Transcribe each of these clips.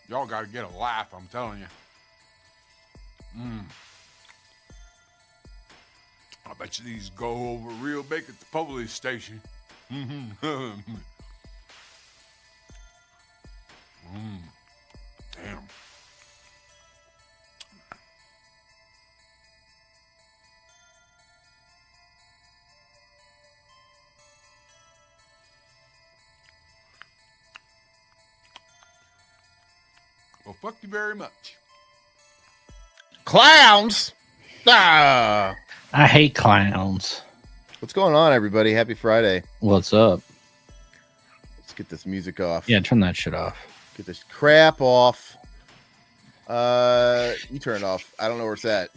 Y'all got to get a laugh, I'm telling you. I bet you these go over real big at the police station. Damn. Well, fuck you very much. Clowns! Ah! I hate clowns. What's going on, everybody? Happy Friday. What's up? Let's get this music off. Yeah, turn that shit off. Get this crap off. You turn it off. I don't know where it's at.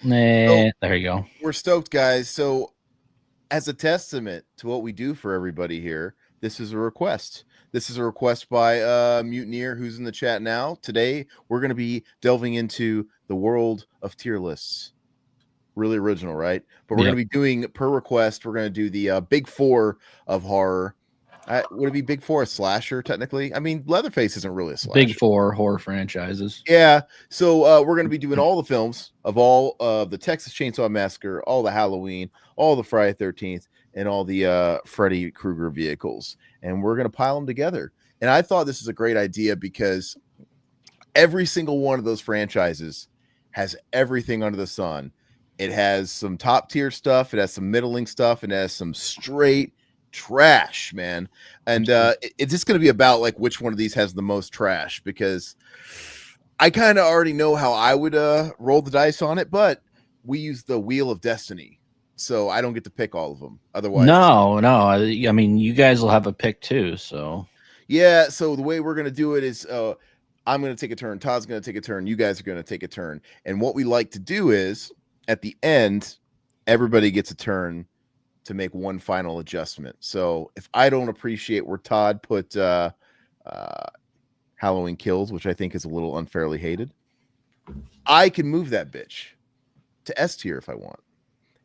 Nah, there you go. We're stoked, guys. So, as a testament to what we do for everybody here, this is a request. This is a request by Mutineer, who's in the chat now. Today, we're going to be delving into the world of tier lists. Really original, right? But we're going to be doing, per request, we're going to do the Big Four of horror. Would it be Big Four a slasher, technically? I mean, Leatherface isn't really a slasher. Big Four horror franchises. Yeah. So we're going to be doing all the films of all of the Texas Chainsaw Massacre, all the Halloween, all the Friday 13th, and all the Freddy Krueger vehicles. And we're going to pile them together. And I thought this is a great idea because every single one of those franchises has everything under the sun. It has some top tier stuff. It has some middling stuff. It has some straight trash, man. And it's just going to be about like which one of these has the most trash, because I kind of already know how I would roll the dice on it, but we use the Wheel of Destiny. So I don't get to pick all of them. Otherwise, no. I mean, you guys will have a pick too. So yeah. So the way we're gonna do it is, I'm gonna take a turn. Todd's gonna take a turn. You guys are gonna take a turn. And what we like to do is, at the end, everybody gets a turn to make one final adjustment. So if I don't appreciate where Todd put Halloween Kills, which I think is a little unfairly hated, I can move that bitch to S tier if I want.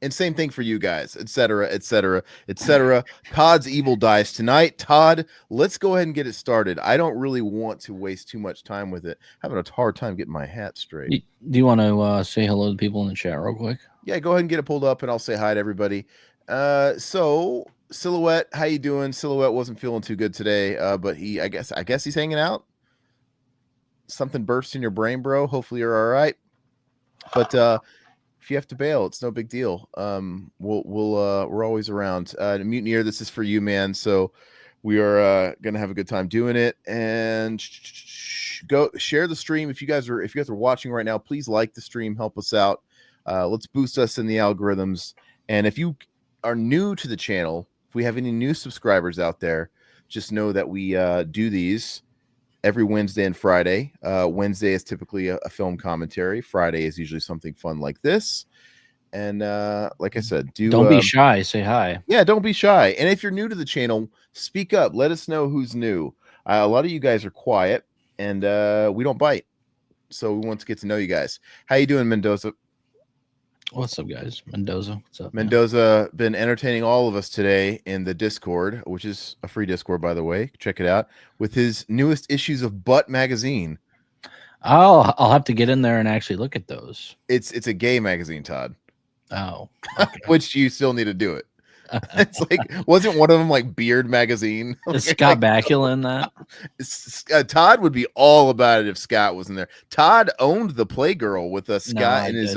And same thing for you guys, etc., etc., etc. Todd's Evil Dice tonight. Todd, let's go ahead and get it started. I don't really want to waste too much time with it. Having a hard time getting my hat straight. Do you want to say hello to people in the chat real quick? Yeah, go ahead and get it pulled up, and I'll say hi to everybody. So Silhouette, how you doing? Silhouette wasn't feeling too good today, but I guess he's hanging out. Something burst in your brain, bro. Hopefully you're all right. But if you have to bail, it's no big deal. We're always around. Mutineer, this is for you, man. So we are gonna have a good time doing it. And go share the stream. If you guys are watching right now, please like the stream, help us out. Let's boost us in the algorithms. And if you are new to the channel, if we have any new subscribers out there, just know that we do these every Wednesday and Friday. Wednesday is typically a film commentary. Friday is usually something fun like this. And like I said, don't be shy. Say hi. Yeah, don't be shy. And if you're new to the channel, speak up. Let us know who's new. A lot of you guys are quiet, and we don't bite. So we want to get to know you guys. How you doing, Mendoza? What's up, guys? Mendoza. What's up? Mendoza been entertaining all of us today in the Discord, which is a free Discord, by the way. Check it out, with his newest issues of Butt magazine. I'll have to get in there and actually look at those. It's a gay magazine, Todd. Oh, okay. Which you still need to do it. It's like, wasn't one of them like Beard magazine? Is Scott Bakula in that? Todd would be all about it if Scott was in there. Todd owned the Playgirl with Scott and his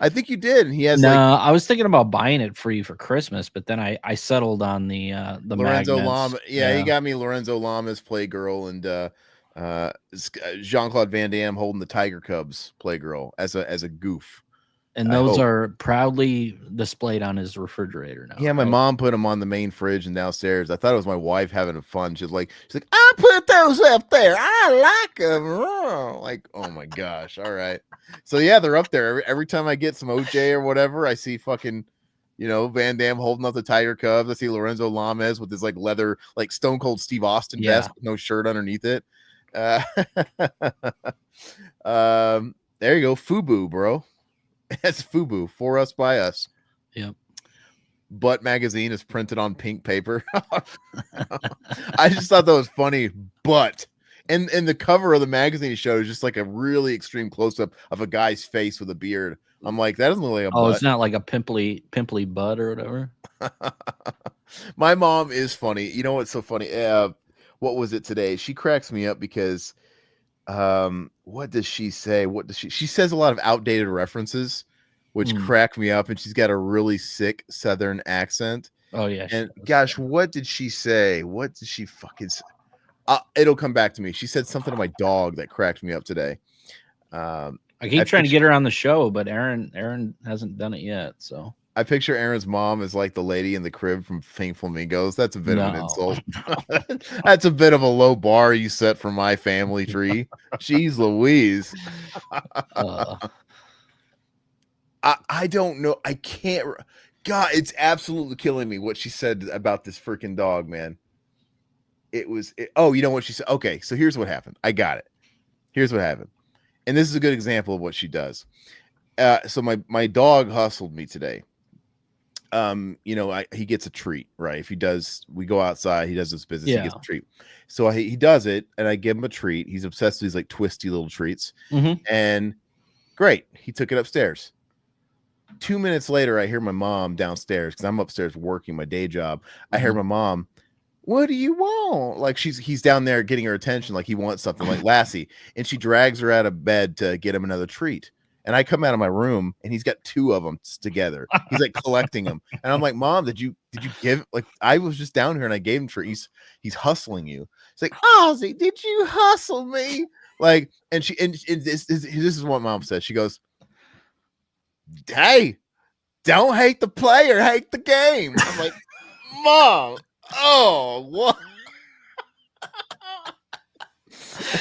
I think you did. And he has I was thinking about buying it free for Christmas, but then I settled on the Lorenzo magnets. Lama. Yeah, he got me Lorenzo Lama's Playgirl and Jean-Claude Van Damme holding the Tiger Cubs Playgirl as a goof. And those are proudly displayed on his refrigerator now. Yeah, my mom put them on the main fridge and downstairs. I thought it was my wife having fun. She's like, I put those up there. I like them. Like, oh my gosh. All right. So yeah, they're up there. Every time I get some OJ or whatever, I see fucking, Van Damme holding up the Tiger Cubs. I see Lorenzo Lamas with his like leather, like Stone Cold Steve Austin vest with no shirt underneath it. There you go. FUBU, bro. That's FUBU, for us by us. Yep. Butt magazine is printed on pink paper. I just thought that was funny. Butt. And the cover of the magazine show is just like a really extreme close-up of a guy's face with a beard. I'm like, that doesn't look like a Oh, butt. it's not like a pimply butt or whatever. My mom is funny. You know what's so funny? What was it today? She cracks me up because what does she say? She says a lot of outdated references, which crack me up, and she's got a really sick Southern accent. Oh yeah. And gosh, what did she say? What did she fucking say? It'll come back to me. She said something to my dog that cracked me up today. I keep trying to get her on the show, but Aaron hasn't done it yet. So I picture Aaron's mom as like the lady in the crib from Pink Flamingos. That's a bit of an insult. That's a bit of a low bar you set for my family tree. Jeez Louise. I don't know. I can't. God, it's absolutely killing me what she said about this freaking dog, man. Oh, you know what she said? Okay, so here's what happened. I got it. Here's what happened. And this is a good example of what she does. So my dog hustled me today. He gets a treat, right? If we go outside, he does this business, he gets a treat. So he does it, and I give him a treat. He's obsessed with these like twisty little treats. And great, he took it upstairs. 2 minutes later, I hear my mom downstairs because I'm upstairs working my day job. I hear my mom, what do you want? Like he's down there getting her attention, like he wants something, like Lassie. And she drags her out of bed to get him another treat. And I come out of my room and he's got 2 of them together. He's like collecting them. And I'm like, Mom, did you give, like, I was just down here and I gave him treats. He's hustling you. It's like, Ozzy, did you hustle me? Like, and this is what Mom says. She goes, hey, don't hate the player, hate the game. I'm like, Mom, oh, what?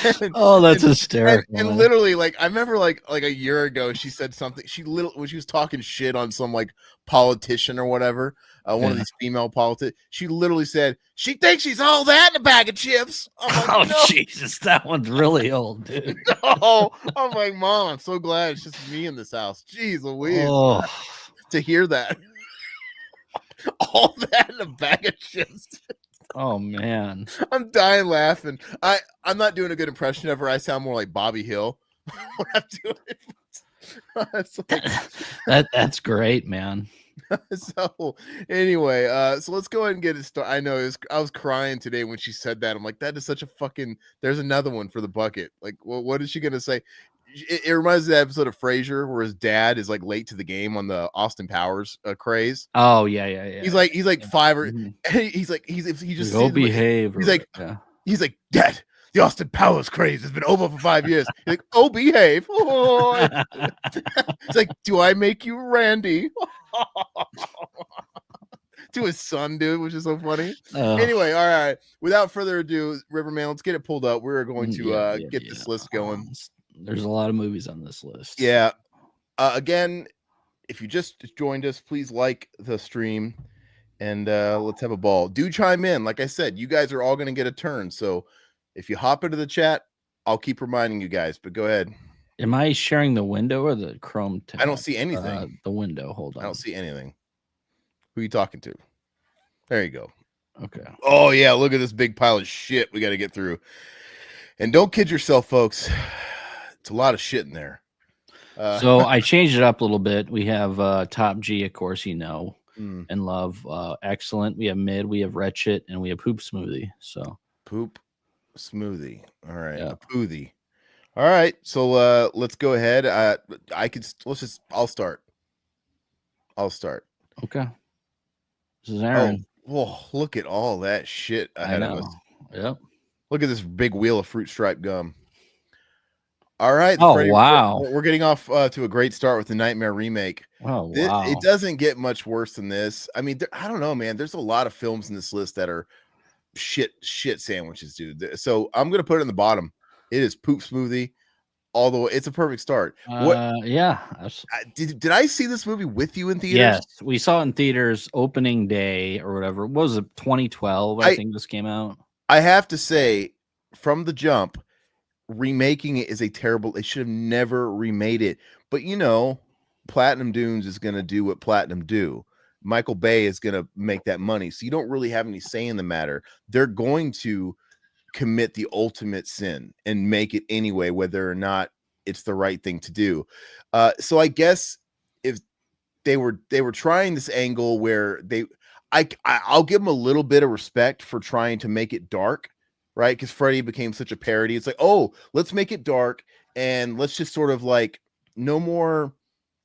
That's hysterical. And literally, like, I remember like a year ago, she said something. When she was talking shit on some like politician or whatever, one of these female politicians. She literally said she thinks she's all that in a bag of chips. Like, no. Jesus, that one's really old, dude. No, I'm like, Mom, I'm so glad it's just me in this house. Jeez Louise, to hear that, all that in a bag of chips. Oh man, I'm dying laughing. I'm not doing a good impression of her. I sound more like Bobby Hill when I'm doing it. That's great, man. So anyway, so let's go ahead and get it started. I know I was crying today when she said that. I'm like, that is such a fucking. There's another one for the bucket. Like, well, what is she gonna say? It reminds me of the episode of Frasier where his dad is like late to the game on the Austin Powers craze. Oh yeah. He's like 5 or he just go behave. He's like, Dad, the Austin Powers craze has been over for 5 years. He's like, oh, behave. Oh. It's like, do I make you Randy? To his son, dude, which is so funny. Anyway, all right. Without further ado, Riverman, let's get it pulled up. We're going to get this list going. There's a lot of movies on this list. Yeah. Again, if you just joined us, please like the stream and let's have a ball. Do chime in. Like I said, you guys are all going to get a turn. So if you hop into the chat, I'll keep reminding you guys, but go ahead. Am I sharing the window or the Chrome tab? I don't see anything. The window. Hold on. I don't see anything. Who are you talking to? There you go. Okay. Oh, yeah. Look at this big pile of shit we got to get through. And don't kid yourself, folks. It's a lot of shit in there. So I changed it up a little bit. We have Top G, of course, and love. Excellent. We have Mid, we have Wretched, and we have Poop Smoothie. So Poop Smoothie. All right. Yeah. Poothie. All right. So let's go ahead. I'll start. okay. This is Aaron. Oh, look at all that shit ahead of us. Yep. Look at this big wheel of fruit stripe gum. All right. Oh, wow. We're getting off to a great start with the Nightmare remake. Oh, wow. It doesn't get much worse than this. I mean, I don't know, man. There's a lot of films in this list that are shit sandwiches, dude. So I'm going to put it in the bottom. It is Poop Smoothie. All the way. It's a perfect start. Yeah. Did I see this movie with you in theaters? Yes, we saw it in theaters opening day or whatever. What was it? 2012, I think this came out. I have to say, from the jump, remaking it is a terrible. They should have never remade it. But Platinum Dunes is going to do what Platinum do. Michael Bay is going to make that money. So you don't really have any say in the matter. They're going to commit the ultimate sin and make it anyway, whether or not it's the right thing to do. So I guess if they were trying this angle where I'll give them a little bit of respect for trying to make it dark, right? Because Freddy became such a parody. It's like, oh, let's make it dark and let's just sort of like no more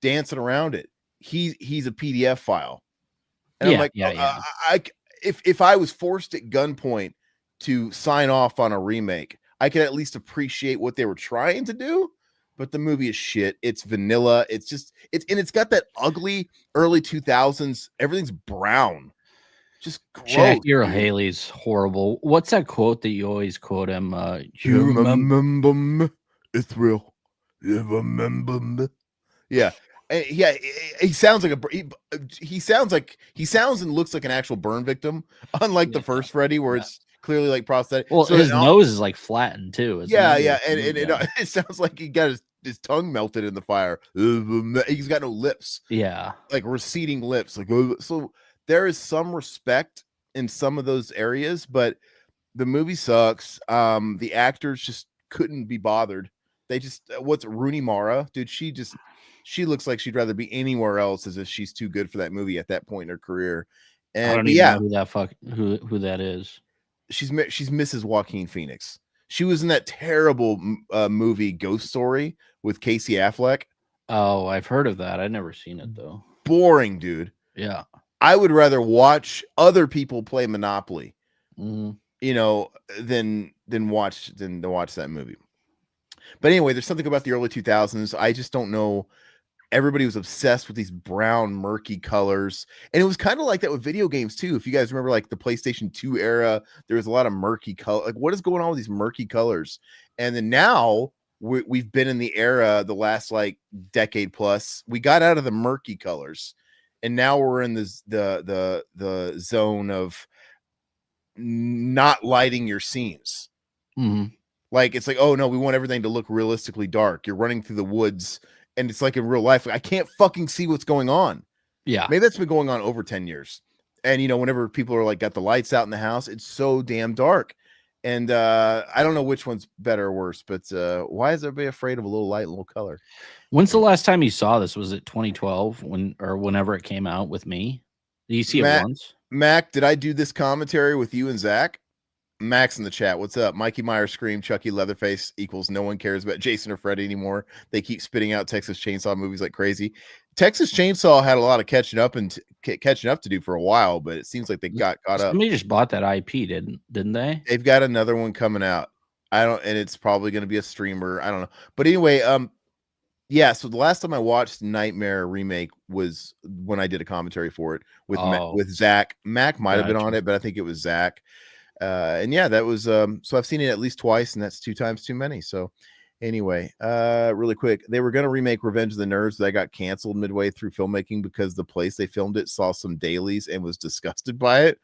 dancing around it. He's a PDF file. And I'm like, if I was forced at gunpoint to sign off on a remake, I could at least appreciate what they were trying to do. But the movie is shit. It's vanilla. It's got that ugly early 2000s. Everything's brown. Just gross. Jackie Earle Haley's horrible. What's that quote that you always quote him? You remember me? It's real. You remember me? Yeah. Yeah, he sounds like he sounds and looks like an actual burn victim, unlike the first Freddy, where it's clearly like prosthetic. Well, so his nose is like flattened too. Yeah, and it sounds like he got his tongue melted in the fire. He's got no lips. Yeah, like receding lips. Like, so there is some respect in some of those areas, but the movie sucks. The actors just couldn't be bothered. They just what's Rooney Mara, dude? She looks like she'd rather be anywhere else, as if she's too good for that movie at that point in her career. And I don't even know who that is. She's Mrs. Joaquin Phoenix. She was in that terrible movie Ghost Story with Casey Affleck. Oh, I've heard of that. I've never seen it though. Boring, dude. Yeah. I would rather watch other people play Monopoly, than watch that movie. But anyway, there's something about the early 2000s. I just don't know. Everybody was obsessed with these brown, murky colors. And it was kind of like that with video games too. If you guys remember like the PlayStation 2 era, there was a lot of murky color. Like, what is going on with these murky colors? And then now we've been in the era, the last like decade plus, we got out of the murky colors. And now we're in the zone of not lighting your scenes. Mm-hmm. Like, it's like, oh no, we want everything to look realistically dark. You're running through the woods and it's like in real life. I can't fucking see what's going on. Yeah. Maybe that's been going on over 10 years. And, whenever people are like got the lights out in the house, it's so damn dark. And I don't know which one's better or worse, but why is everybody afraid of a little light and a little color? When's the last time you saw this? Was it 2012 whenever it came out with me? Did you see it once? Mac, did I do this commentary with you and Zach? Max in the chat, what's up? Mikey Myers scream Chucky Leatherface equals no one cares about Jason or Freddy anymore. They keep spitting out Texas Chainsaw movies like crazy. Texas Chainsaw had a lot of catching up to do for a while, but it seems like they got caught up. Somebody just bought that IP, didn't they? They've got another one coming out. And it's probably going to be a streamer. I don't know. But anyway, yeah, so the last time I watched Nightmare remake was when I did a commentary for it with Zach. Mac might have been on it, but I think it was Zach. And yeah, that was so I've seen it at least twice, and that's 2 times too many. So anyway, really quick, they were going to remake Revenge of the Nerds. That got canceled midway through filmmaking because the place they filmed it saw some dailies and was disgusted by it.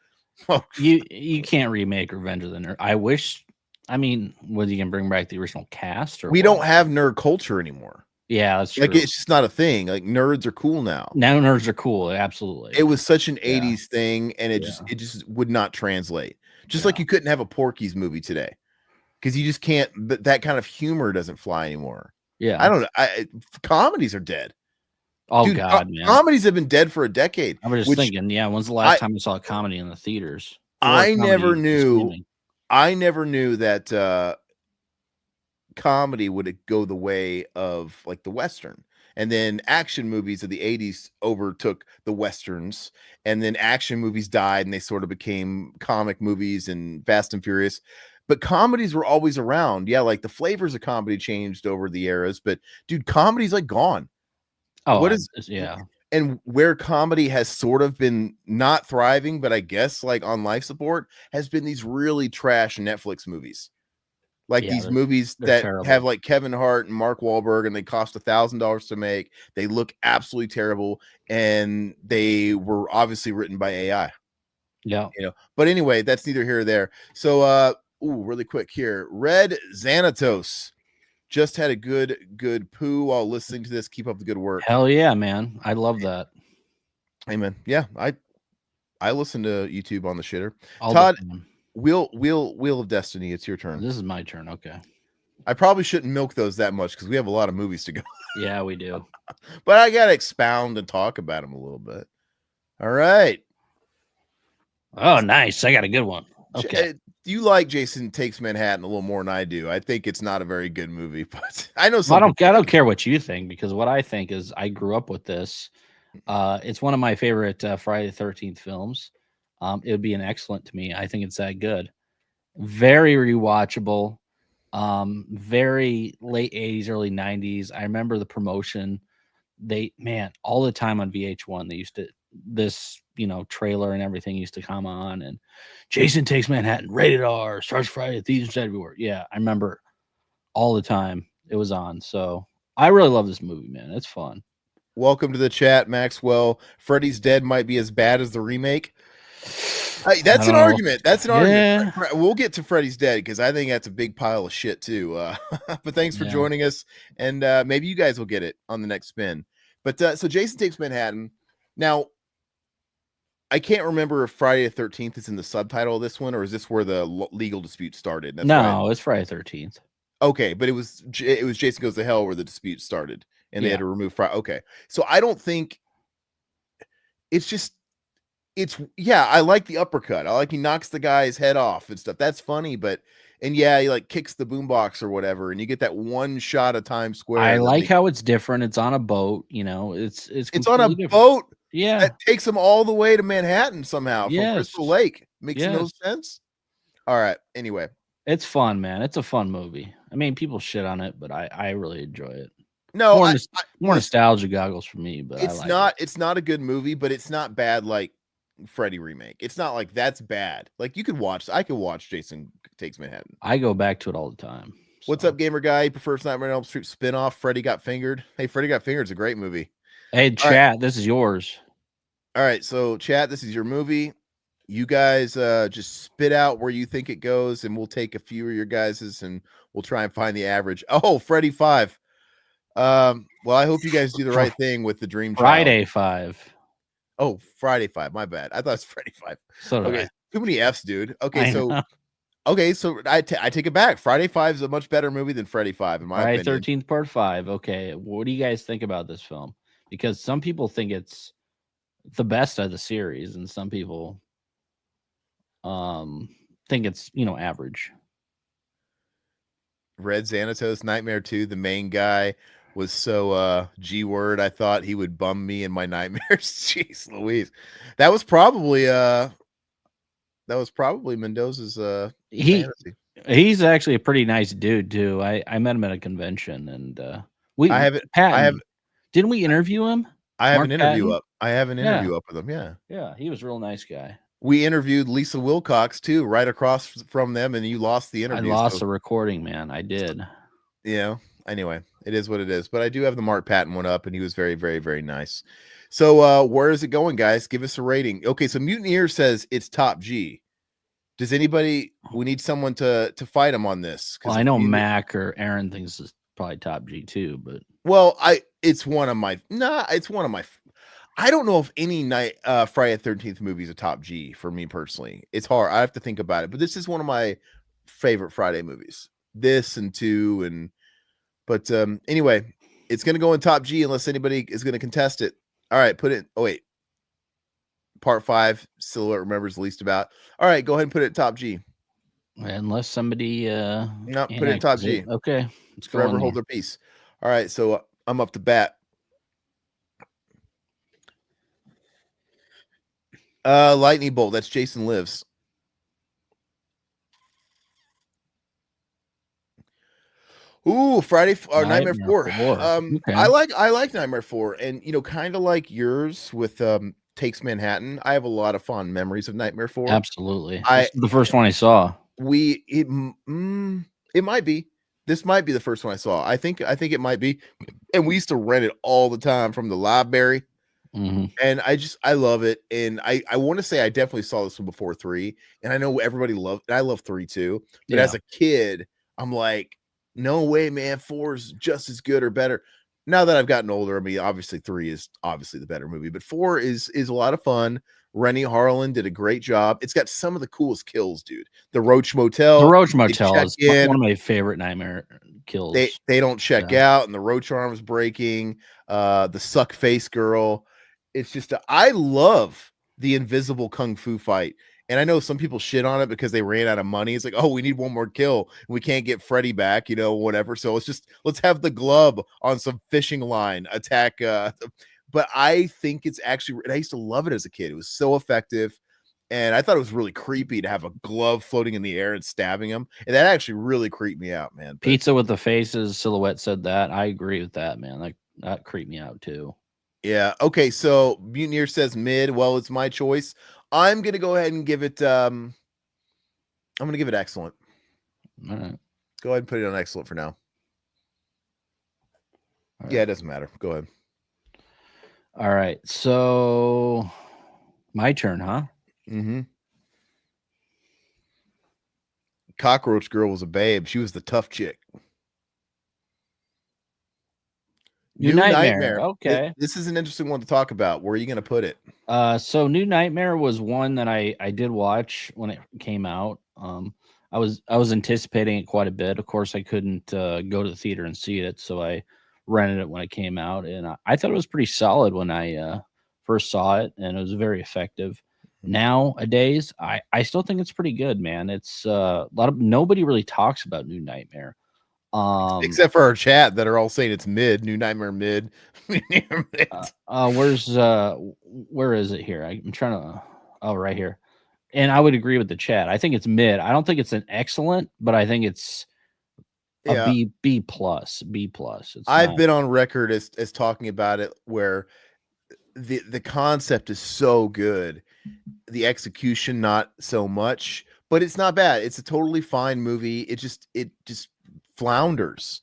You can't remake Revenge of the Nerds. I wish. I mean, whether you can bring back the original cast or we don't have nerd culture anymore. Yeah, that's true. Like, it's just not a thing. Like, nerds are cool now. Now nerds are cool. Absolutely. It was such an 80s thing, and it just would not translate. Just like you couldn't have a Porky's movie today, because you just can't. That kind of humor doesn't fly anymore. Yeah, I don't know. Comedies are dead. Oh, dude, God, man! Comedies have been dead for a decade. I was just thinking, when's the last time you saw a comedy in the theaters? I never knew that comedy would go the way of like the Western. And then action movies of the 80s overtook the Westerns, and then action movies died and they sort of became comic movies and Fast and Furious. But comedies were always around. Yeah, like the flavors of comedy changed over the eras, but dude, comedy's like gone. Oh, and where comedy has sort of been not thriving, but I guess like on life support, has been these really trash Netflix movies. Like these movies that have like Kevin Hart and Mark Wahlberg, and they cost $1,000 to make. They look absolutely terrible, and they were obviously written by AI. Yeah, But anyway, that's neither here or there. So, really quick here, Red Xanatos just had a good poo while listening to this. Keep up the good work. Hell yeah, man! I love that. Amen. Yeah, I listen to YouTube on the shitter. Todd. Wheel of Destiny. It's your turn. This is my turn. Okay. I probably shouldn't milk those that much because we have a lot of movies to go. Yeah, we do. But I gotta expound and talk about them a little bit. All right. Oh, nice. I got a good one. Okay. You like Jason Takes Manhattan a little more than I do. I think it's not a very good movie, but I know I don't care what you think, because what I think is I grew up with this. It's one of my favorite Friday the 13th films. It would be an excellent to me. I think it's that good. Very rewatchable. Very late 80s, early 90s. I remember the promotion. All the time on VH1, they used to, trailer and everything used to come on, and Jason Takes Manhattan, rated R, starts Friday, Thieves everywhere. Yeah, I remember all the time it was on. So I really love this movie, man. It's fun. Welcome to the chat, Maxwell. Freddy's Dead might be as bad as the remake. That's an argument. That's an argument. We'll get to Freddy's Dead because I think that's a big pile of shit too. But thanks for joining us, and maybe you guys will get it on the next spin. But so Jason Takes Manhattan. Now, I can't remember if Friday the 13th is in the subtitle of this one, or is this where the legal dispute started? It's Friday the 13th. Okay, but it was Jason Goes to Hell where the dispute started, and they had to remove Friday. Okay, so I don't think I like the uppercut. I like he knocks the guy's head off and stuff. That's funny, he like kicks the boombox or whatever, and you get that one shot of Times Square. I like how it's different. It's on a boat, it's on a boat. Yeah, that takes them all the way to Manhattan somehow from Crystal Lake. Makes no sense. All right. Anyway, it's fun, man. It's a fun movie. I mean, people shit on it, but I really enjoy it. No, more nostalgia goggles for me, but it's not a good movie, but it's not bad like Freddy remake. It's not like that's bad. Like I could watch Jason Takes Manhattan. I go back to it all the time. So. What's up, gamer guy? He prefers Nightmare on Elm Street spinoff. Freddy Got Fingered. Hey, Freddy Got Fingered is a great movie. Hey, chat, this is yours. All right, so chat, this is your movie. You guys just spit out where you think it goes, and we'll take a few of your guys's, and we'll try and find the average. Oh, Freddy 5. Well, I hope you guys do the right thing with the Dream Friday 5. Oh, Friday 5. My bad. I thought it was Freddy 5. So okay, too many F's, dude. Okay, so I take it back. Friday 5 is a much better movie than Freddy 5, in my opinion. Friday 13th Part 5. Okay, what do you guys think about this film? Because some people think it's the best of the series, and some people think it's average. Red Xanatos Nightmare 2, the main guy was so G-word, I thought he would bum me in my nightmares. Jeez Louise. That was probably Mendoza's fantasy. He's actually a pretty nice dude too. I met him at a convention, and didn't we interview him? I have an interview up. I have an interview up with him. Yeah, he was a real nice guy. We interviewed Lisa Wilcox too, right across from them, and you lost the interview. I lost the recording, man. I did. Yeah. Anyway, it is what it is. But I do have the Mark Patton one up, and he was very, very, very nice. So where is it going, guys? Give us a rating. Okay, so Mutineer says it's top G. Does anybody? We need someone to fight him on this. Well, I know Mac or Aaron thinks it's probably top G too, but it's one of my. I don't know if any Friday the 13th movie is a top G for me personally. It's hard. I have to think about it. But this is one of my favorite Friday movies. This and 2 but anyway, it's going to go in top G unless anybody is going to contest it. All right, put it. Oh wait, Part 5. Silhouette remembers the least about. All right, go ahead and put it in top G. Unless somebody no, put it in top G. Okay, let's go. Forever hold their peace. All right, so I'm up to bat. Lightning Bolt. That's Jason Lives. Ooh, Friday or Nightmare 4. Okay. I like Nightmare 4, and kind of like yours with Takes Manhattan. I have a lot of fond memories of Nightmare 4. Absolutely. This is the first one I saw. It might be. This might be the first one I saw. I think it might be. And we used to rent it all the time from the library. Mm-hmm. And I love it. And I want to say I definitely saw this one before 3. And I know everybody loved it. I love 3 too. But as a kid, I'm like, no way, man. 4 is just as good or better. Now that I've gotten older, I mean, obviously 3 is obviously the better movie, but 4 is a lot of fun. Rennie Harlan did a great job. It's got some of the coolest kills, dude. The Roach Motel. The Roach they Motel check is in, one of my favorite nightmare kills. they don't check out, and the roach arm's breaking. The suck face girl. It's just I love the invisible kung fu fight. And I know some people shit on it because they ran out of money. It's like, oh, we need one more kill. We can't get Freddy back, you know, whatever. So let's have the glove on some fishing line attack. But I think it's actually, I used to love it as a kid. It was so effective. And I thought it was really creepy to have a glove floating in the air and stabbing him. And that actually really creeped me out, man. But, Pizza with the faces, Silhouette said that. I agree with that, man. That creeped me out too. yeah. Okay. So Mutineer says mid. Well, it's my choice. I'm going to go ahead and give it, I'm going to give it excellent. All right. Go ahead and put it on excellent for now. Right. Yeah, it doesn't matter. Go ahead. All right. So my turn, huh? Mm-hmm. Cockroach Girl was a babe. She was the tough chick. New Nightmare. Okay. This is an interesting one to talk about. Where are you going to put it? So New Nightmare was one that I did watch when it came out. I was anticipating it quite a bit. Of course, I couldn't go to the theater and see it, so I rented it when it came out, and I thought it was pretty solid when I first saw it, and it was very effective. Nowadays, I still think it's pretty good, man. It's a lot of nobody really talks about New Nightmare. Except for our chat that are all saying it's mid, New Nightmare mid. Where is it here? I'm trying to, oh, right here. And I would agree with the chat. I think it's mid. I don't think it's an excellent, but I think it's a B plus. I've been on record as talking about it where the concept is so good, the execution not so much, but it's not bad. It's a totally fine movie. It just flounders.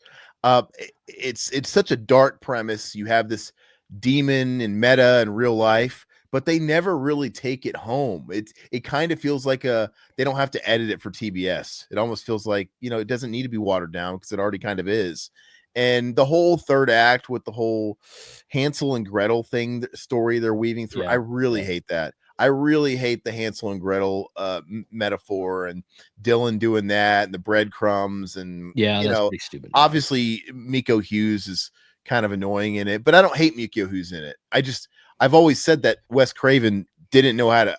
It's such a dark premise. You have this demon in meta and real life, but they never really take it home. It kind of feels like they don't have to edit it for TBS. It almost feels like, you know, it doesn't need to be watered down because it already kind of is. And the whole third act with the whole Hansel and Gretel story they're weaving through, I really hate that. I really hate the Hansel and Gretel metaphor and Dylan doing that and the breadcrumbs and that's pretty stupid. Obviously Miko Hughes is kind of annoying in it, but I don't hate Miko Hughes in it. I've always said that Wes Craven didn't know how to.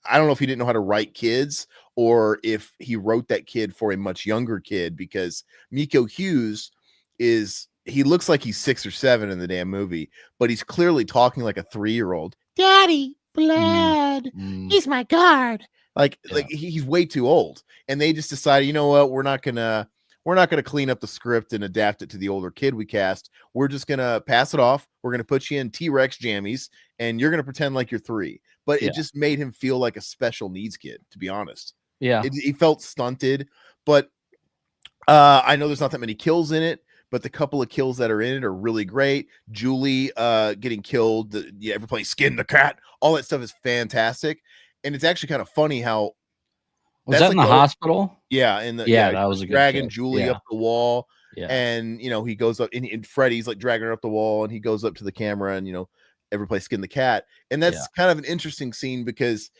I don't know if he didn't know how to write kids or if he wrote that kid for a much younger kid, because Miko Hughes he looks like he's 6 or 7 in the damn movie, but he's clearly talking like a 3-year-old. Daddy, blood. He's my guard. Like he's way too old. And they just decided, you know what? We're not gonna clean up the script and adapt it to the older kid we cast. We're just gonna pass it off. We're gonna put you in T-Rex jammies, and you're gonna pretend like you're 3. But it just made him feel like a special needs kid, to be honest. Yeah, he felt stunted. But I know there's not that many kills in it, but the couple of kills that are in it are really great. Julie getting killed, everybody skinned the cat, all that stuff is fantastic. And it's actually kind of funny how was that in the hospital? Yeah, that was a good dragging kill. Julie up the wall. Yeah. And he goes up and Freddy's like dragging her up the wall, and he goes up to the camera and everybody skinned the cat. And that's kind of an interesting scene because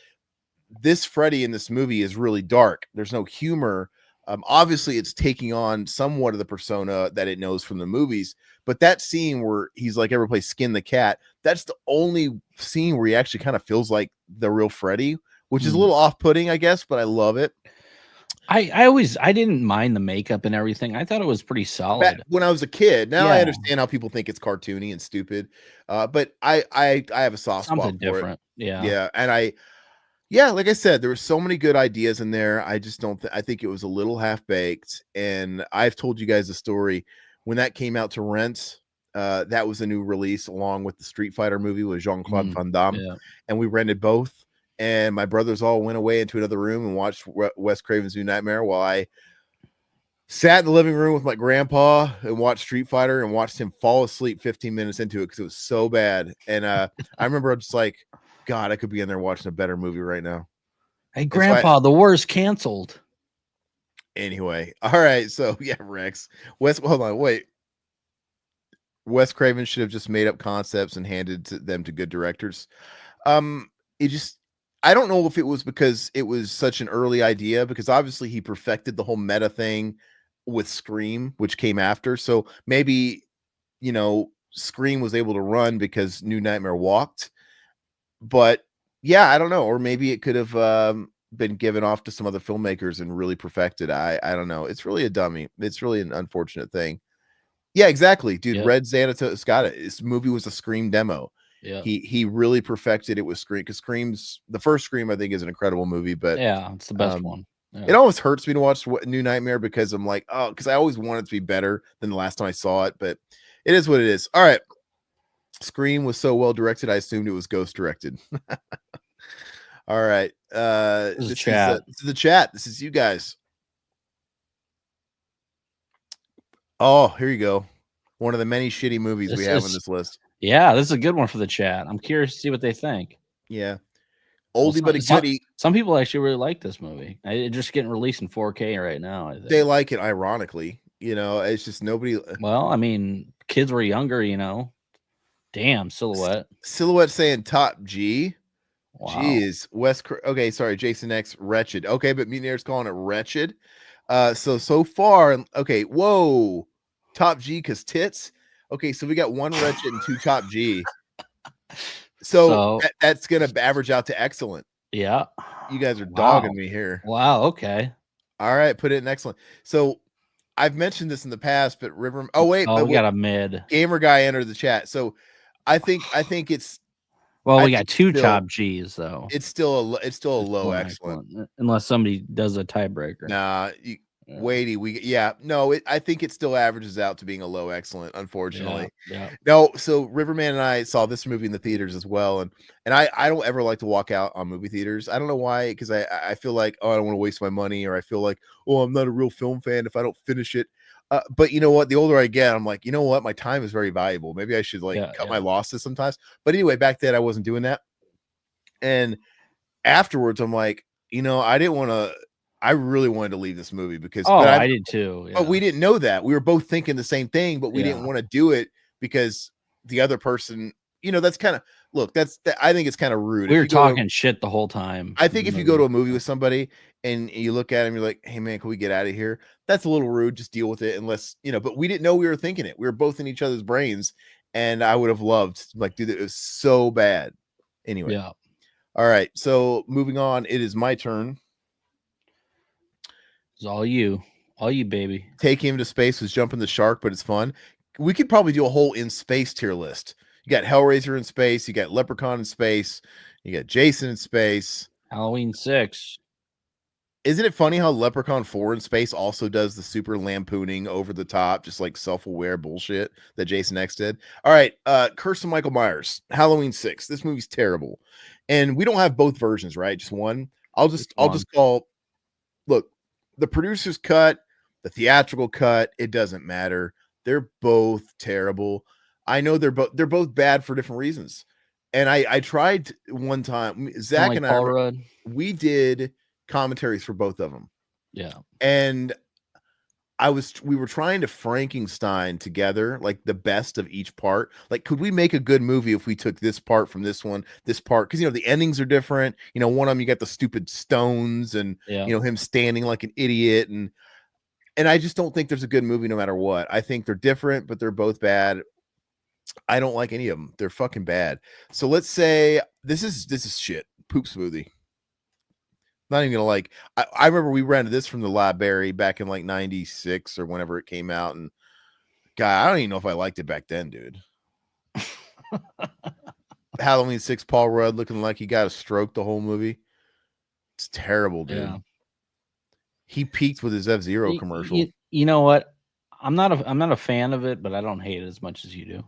this Freddy in this movie is really dark. There's no humor. Obviously it's taking on somewhat of the persona that it knows from the movies, but that scene where he's like, everybody skin the cat, that's the only scene where he actually kind of feels like the real Freddy, which is a little off-putting, I guess, but I love it. I didn't mind the makeup and everything. I thought it was pretty solid when I was a kid. Now I understand how people think it's cartoony and stupid, but I have a soft spot for different. Yeah, and like I said, there were so many good ideas in there. I just don't. I think it was a little half-baked. And I've told you guys the story when that came out to rent. That was a new release along with the Street Fighter movie with Jean-Claude Van Damme, and we rented both. And my brothers all went away into another room and watched Wes Craven's New Nightmare while I sat in the living room with my grandpa and watched Street Fighter and watched him fall asleep 15 minutes into it because it was so bad. And I remember I'm just like, God, I could be in there watching a better movie right now. Hey, Grandpa, the war's canceled. Anyway, all right. So yeah, Rex. Hold on, wait. Wes Craven should have just made up concepts and handed them to good directors. I don't know if it was because it was such an early idea, because obviously he perfected the whole meta thing with Scream, which came after. So maybe, Scream was able to run because New Nightmare walked. But yeah, I don't know. Or maybe it could have been given off to some other filmmakers and really perfected. I don't know. It's really a dummy. It's really an unfortunate thing. Yeah, exactly, dude. Yep. Red Xanatos got it. This movie was a Scream demo. Yeah. He really perfected it with Scream, because the first Scream, I think, is an incredible movie, but Yeah, it's the best one. Yeah. It always hurts me to watch New Nightmare, because I'm like, oh, because I always want it to be better than the last time I saw it, but it is what it is. All right. Scream was so well directed, I assumed it was ghost directed. All right. This is the chat. This is the chat. This is you guys. Oh, here you go. One of the many shitty movies we have on this list. Yeah, this is a good one for the chat. I'm curious to see what they think. Yeah. Oldie but a goodie. Some people actually really like this movie. It's just getting released in 4K right now, I think. They like it, ironically. It's just nobody. Well, I mean, kids were younger, Damn, Silhouette. Silhouette saying top G. Wow. Jeez. Okay, sorry, Jason X, wretched. Okay, but Mutineer's calling it wretched. So far, okay, whoa. Top G because tits. Okay, so we got one wretched and two top G. So that's gonna average out to excellent. Yeah. You guys are dogging me here. Wow, okay. All right, put it in excellent. So I've mentioned this in the past, but we got a mid. Gamer guy entered the chat. So I think it's we got two top G's though. It's still a low excellent. Unless somebody does a tiebreaker. Nah, I think it still averages out to being a low excellent, unfortunately. Yeah. No, so Riverman and I saw this movie in the theaters as well, and I don't ever like to walk out on movie theaters. I don't know why, because I feel like, I don't want to waste my money, or I feel like, I'm not a real film fan if I don't finish it. But you know what? The older I get, I'm like, you know what? My time is very valuable. Maybe I should cut my losses sometimes. But anyway, back then I wasn't doing that. And afterwards, I'm like, I really wanted to leave this movie because I did too. Yeah. But we didn't know that. We were both thinking the same thing, but we didn't want to do it because the other person, that's kind of I think it's kind of rude. We were talking shit the whole time. I think if you go to a movie with somebody and you look at him, you're like, hey man, can we get out of here? That's a little rude. Just deal with it. Unless, but we didn't know we were thinking it. We were both in each other's brains, and I would have loved, dude, it was so bad. Anyway. Yeah. All right. So moving on, it is my turn. It's all you, baby. Take Him to Space was Jumping the Shark, but it's fun. We could probably do a whole in space tier list. You got Hellraiser in space, you got Leprechaun in space, you got Jason in space, Halloween 6. Isn't it funny how Leprechaun 4 in space also does the super lampooning, over the top, just like self-aware bullshit that Jason X did? All right, Curse of Michael Myers, Halloween 6. This movie's terrible, and we don't have both versions, right? Just one. I'll just call. Look, the producer's cut, the theatrical cut, it doesn't matter. They're both terrible. I know they're both bad for different reasons. And I tried one time, Zach and I, we did commentaries for both of them. Yeah. And we were trying to Frankenstein together, like the best of each part. Like, could we make a good movie if we took this part from this one, this part? Because, the endings are different. One of them, you got the stupid stones and, him standing like an idiot. And I just don't think there's a good movie no matter what. I think they're different, but they're both bad. I don't like any of them. They're fucking bad. So let's say this is shit. Poop smoothie. Not even gonna I remember we rented this from the library back in like 96 or whenever it came out, and God, I don't even know if I liked it back then, dude. Halloween 6, Paul Rudd looking like he got a stroke the whole movie. It's terrible, dude. Yeah. He peaked with his F-Zero commercial. You know what? I'm not a fan of it, but I don't hate it as much as you do.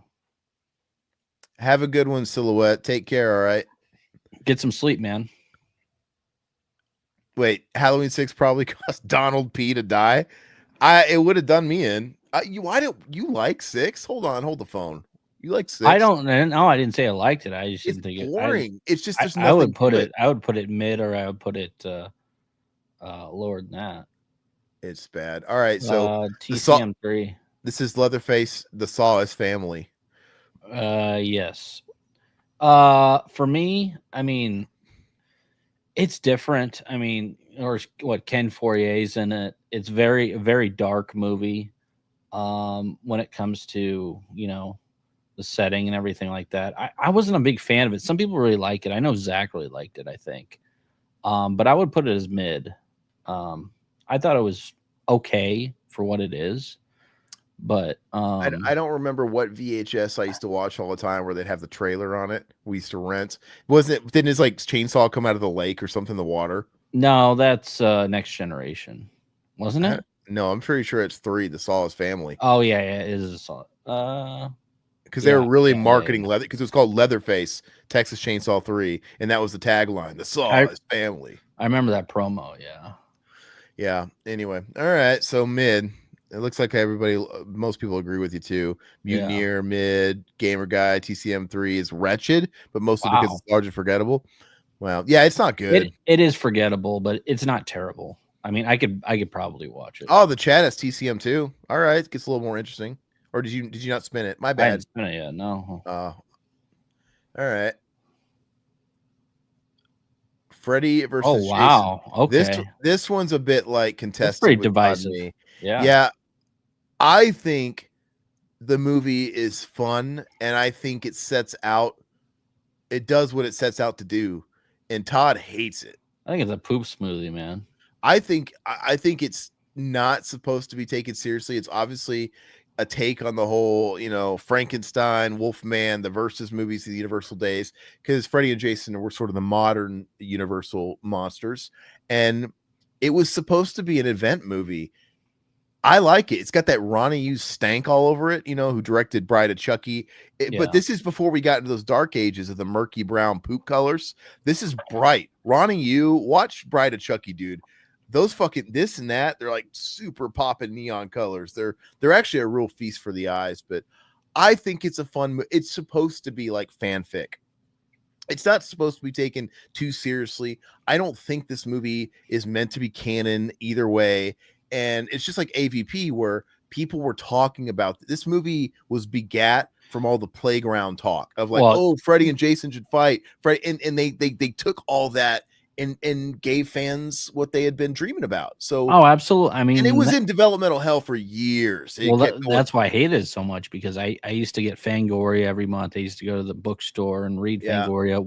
Have a good one, Silhouette. Take care, all right? Get some sleep, man. Wait, Halloween 6 probably cost Donald P to die. It would have done me in. Why don't you like 6? Hold the phone. You like 6? I don't know. I didn't say I liked it. I just didn't think boring. It's just there's nothing. I would put it mid, or I would put it lower than that. It's bad. All right, so TCM 3. This is Leatherface, the Saw's family. Yes. For me, I mean, It's different. I mean, or what Ken Fourier's in it. It's very dark movie. When it comes to the setting and everything like that. I wasn't a big fan of it. Some people really like it. I know Zach really liked it, I think. But I would put it as mid. I thought it was okay for what it is. But I don't remember what VHS I used to watch all the time where they'd have the trailer on it. We used to rent. Didn't his like chainsaw come out of the lake or something in the water? no, that's Next Generation, wasn't it? No, I'm pretty sure it's 3, The Saw's Family. Oh yeah, it is a solid. Because they were really marketing yeah. leather, because it was called Leatherface, Texas Chainsaw 3, and that was the tagline, The Saw's Family. I remember that promo, yeah. Yeah. Anyway, all right. So mid. It looks like most people agree with you too. Mutineer, mid. Gamer Guy, TCM3 is wretched, but mostly because it's large and forgettable. Well, yeah, it's not good. It is forgettable, but it's not terrible. I mean, I could probably watch it. Oh, the chat has TCM2. All right, it gets a little more interesting. Or did you not spin it? My bad. I didn't spin it yet. No. All right. Freddy versus Oh wow. Jason. Okay. This one's a bit like contested. It's pretty divisive. Yeah. Yeah. I think the movie is fun, and I think it does what it sets out to do. And Todd hates it. I think it's a poop smoothie, man. I think it's not supposed to be taken seriously. It's obviously a take on the whole, Frankenstein, Wolfman, the Versus movies of the Universal days, because Freddy and Jason were sort of the modern Universal monsters, and it was supposed to be an event movie. I like it. It's got that Ronnie Yu stank all over it, who directed Bride of Chucky. But this is before we got into those dark ages of the murky brown poop colors. This is bright. Ronnie Yu, watch Bride of Chucky, dude. Those fucking this and that, they're like super popping neon colors. They're actually a real feast for the eyes. But I think it's a fun. It's supposed to be like fanfic. It's not supposed to be taken too seriously. I don't think this movie is meant to be canon either way. And it's just like AVP, where people were talking about this movie was begat from all the playground talk of like, Freddy and Jason should fight. Freddy, and they took all that and gave fans what they had been dreaming about. So absolutely. I mean, and it was in developmental hell for years. That's why I hated it so much, because I used to get Fangoria every month. I used to go to the bookstore and read Fangoria.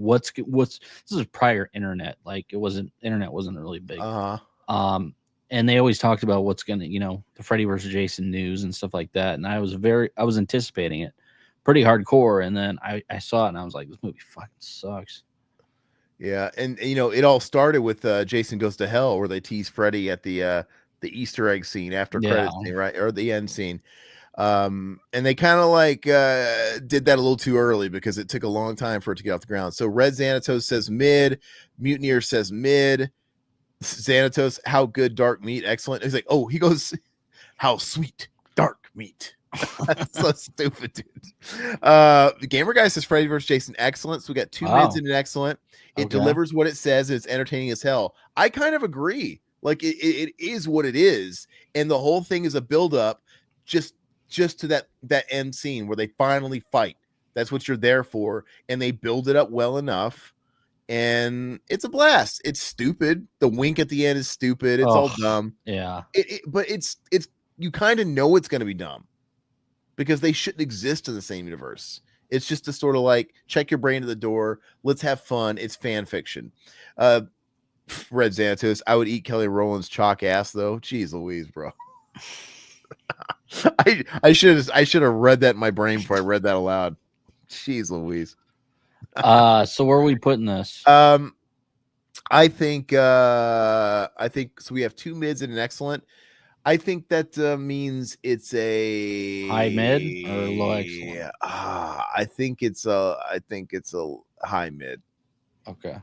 This is prior internet. Like internet wasn't really big. And they always talked about what's gonna, the Freddy versus Jason news and stuff like that. And I was anticipating it pretty hardcore. And then I saw it and I was like, this movie fucking sucks. Yeah, and it all started with Jason Goes to Hell, where they tease Freddy at the Easter egg scene after credits scene, right, or the end scene. And they kind of like did that a little too early because it took a long time for it to get off the ground. So Red Xanatos says mid, Mutineer says mid. Xanatos, how good dark meat, excellent. He's like, he goes, how sweet dark meat. That's so stupid, dude. The Gamer Guy says Freddy vs. Jason, excellent. So we got 2 mids and an excellent. It delivers what it says, and it's entertaining as hell. I kind of agree. Like it is what it is, and the whole thing is a build up just to that end scene where they finally fight. That's what you're there for, and they build it up well enough. And it's a blast. It's stupid. The wink at the end is stupid. It's all dumb. Yeah. But it's you kind of know it's going to be dumb because they shouldn't exist in the same universe. It's just to sort of like check your brain to the door. Let's have fun. It's fan fiction. Red Xanatos, I would eat Kelly Rowland's chalk ass though. Jeez Louise, bro. I should have read that in my brain before I read that aloud. Jeez Louise. So where are we putting this? I think so. We have 2 mids and an excellent. I think that means it's a high mid or low excellent. I think it's a high mid. Okay.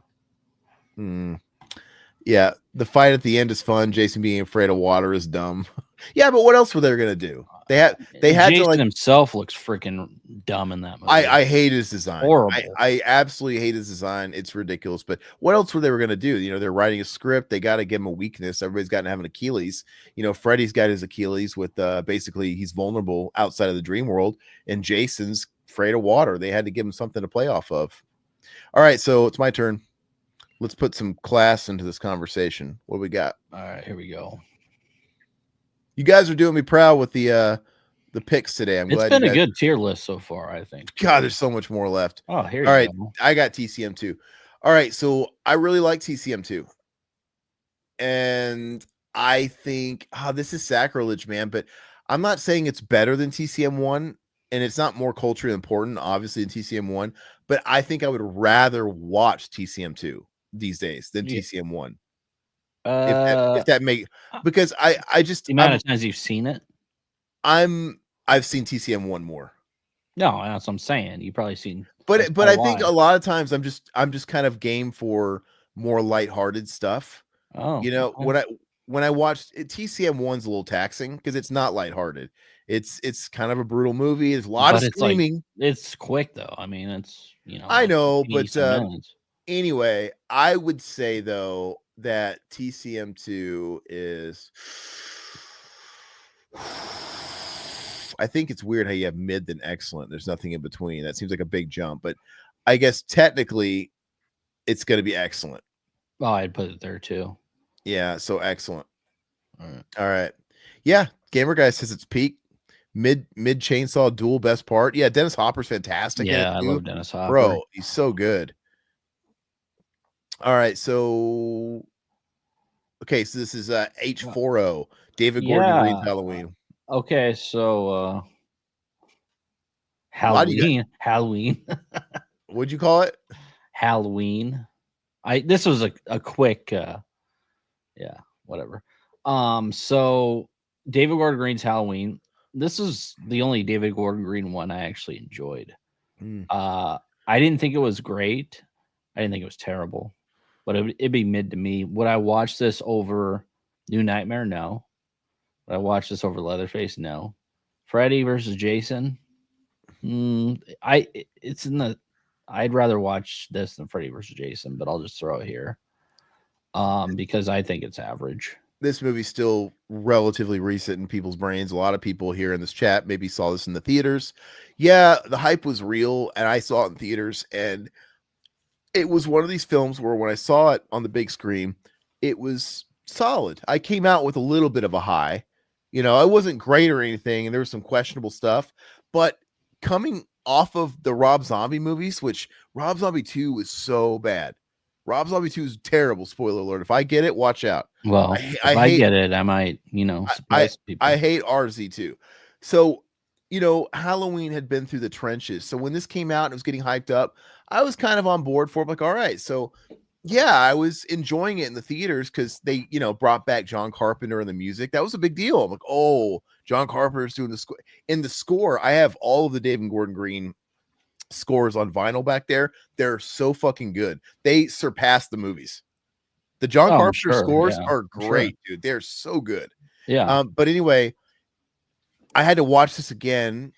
Yeah, the fight at the end is fun. Jason being afraid of water is dumb. Yeah, but what else were they gonna do? They had Jason to like himself looks freaking dumb in that movie. I hate his design. Horrible. I absolutely hate his design. It's ridiculous. But what else were they gonna do? They're writing a script. They got to give him a weakness. Everybody's got to have an Achilles. Freddy's got his Achilles with basically he's vulnerable outside of the dream world, and Jason's afraid of water. They had to give him something to play off of. All right, so it's my turn. Let's put some class into this conversation. What we got? All right, here we go. You guys are doing me proud with the picks today. I'm It's glad been you a guys. good tier list so far, I think. God, there's so much more left. Oh, here All you right, go. I got TCM 2. All right, so I really like TCM 2. And I think this is sacrilege, man, but I'm not saying it's better than TCM 1, and it's not more culturally important, obviously, than TCM 1, but I think I would rather watch TCM 2 these days than Yeah. TCM 1. The If that make because I just amount of times you've seen it. I've seen TCM 1 more. No, that's what I'm saying. You've probably seen, But that's I think why. a lot of times I'm just kind of game for more lighthearted stuff. Oh, You know, okay. when I watched TCM 1's a little taxing because it's not lighthearted. It's kind of a brutal movie. There's a lot of But it's like screaming. it's quick though. I mean, it's I like know, 80 but some minutes. anyway, I would say though that TCM 2 is I think it's weird how you have mid then excellent. There's nothing in between. That seems like a big jump, but I guess technically it's going to be excellent. Oh, I'd put it there too. Yeah, so excellent. All right. All right. Yeah, Gamer Guy says it's peak. Mid chainsaw duel best part. Yeah, Dennis Hopper's fantastic. Yeah, in it I too. love Dennis Hopper. Bro, he's so good. All right, so okay, so this is H40, David Gordon Green's Halloween. Okay, so Why do you Halloween. Halloween. What'd you call it? Halloween. This was a quick yeah, whatever. So David Gordon Green's Halloween. This is the only David Gordon Green one I actually enjoyed. I didn't think it was great. I didn't think it was terrible, but it'd be mid to me. Would I watch this over New Nightmare? No. Would I watch this over Leatherface? No. Freddy versus Jason. It's in the. I'd rather watch this than Freddy versus Jason, but I'll just throw it here. Because I think it's average. This movie's still relatively recent in people's brains. A lot of people here in this chat maybe saw this in the theaters. Yeah, the hype was real, and I saw it in theaters, and it was one of these films where when I saw it on the big screen, it was solid. I came out with a little bit of a high. You know, I wasn't great or anything, and there was some questionable stuff, but coming off of the Rob Zombie movies, which Rob Zombie 2 was so bad. Rob Zombie 2 is terrible. Spoiler alert. If I get it, watch out. Well, if I get it, I might, surprise people. I hate RZ2. So, Halloween had been through the trenches. So when this came out and it was getting hyped up, I was kind of on board for it. Like, all right. So yeah, I was enjoying it in the theaters because they, brought back John Carpenter and the music. That was a big deal. I'm like, oh, John Carpenter's doing the score. In the score, I have all of the David Gordon Green scores on vinyl back there. They're so fucking good. They surpass the movies. The John Carpenter scores are great, dude. They're so good. Yeah. But anyway, I had to watch this again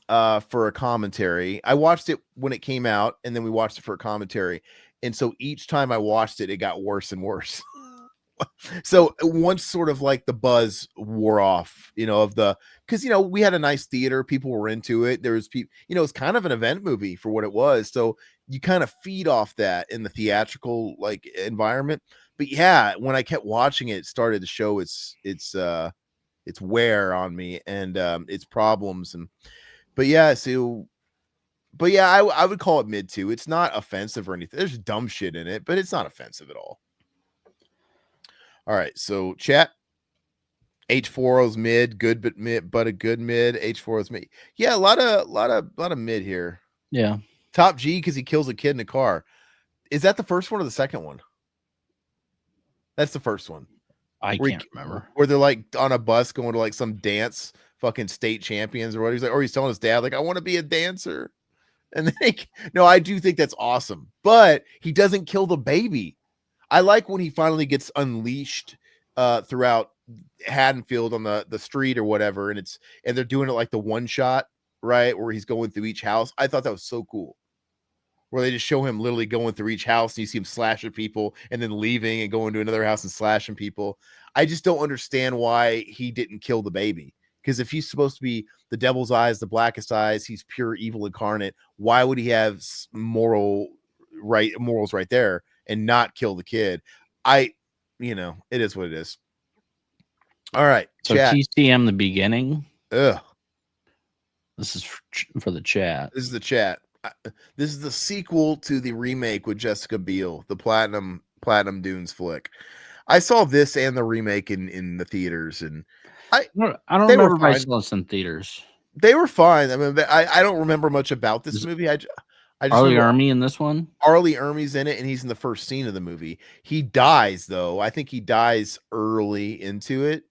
for a commentary. I watched it when it came out, and then we watched it for a commentary. And so each time I watched it, it got worse and worse. So once sort of like the buzz wore off, because we had a nice theater, people were into it. There was people, it's kind of an event movie for what it was. So you kind of feed off that in the theatrical like environment. But yeah, when I kept watching it, it started to show its wear on me and its problems. I would call it mid 2. It's not offensive or anything. There's dumb shit in it, but it's not offensive at all. All right, so chat. H40's mid, good but a good mid. H40's mid. Yeah, a lot of mid here. Yeah. Top G because he kills a kid in a car. Is that the first one or the second one? That's the first one. I can't remember. Where they're like on a bus going to like some dance, fucking state champions or what. He's like, or he's telling his dad like, I want to be a dancer. And then no, I do think that's awesome, but he doesn't kill the baby. I like when he finally gets unleashed throughout Haddonfield on the street or whatever, and they're doing it like the one shot, right, where he's going through each house. I thought that was so cool. Where they just show him literally going through each house and you see him slashing people and then leaving and going to another house and slashing people. I just don't understand why he didn't kill the baby. Because if he's supposed to be the devil's eyes, the blackest eyes, he's pure evil incarnate. Why would he have morals right there and not kill the kid. It is what it is. All right, So chat. TCM the beginning. Ugh. This is for the chat. This is the chat. This is the sequel to the remake with Jessica Biel, the Platinum Dunes flick. I saw this and the remake in the theaters, and I don't remember if I saw this in theaters. They were fine. I mean, I don't remember much about this movie. I just Arlie Ermey in this one. Arlie Ermey's in it, and he's in the first scene of the movie. He dies though. I think he dies early into it,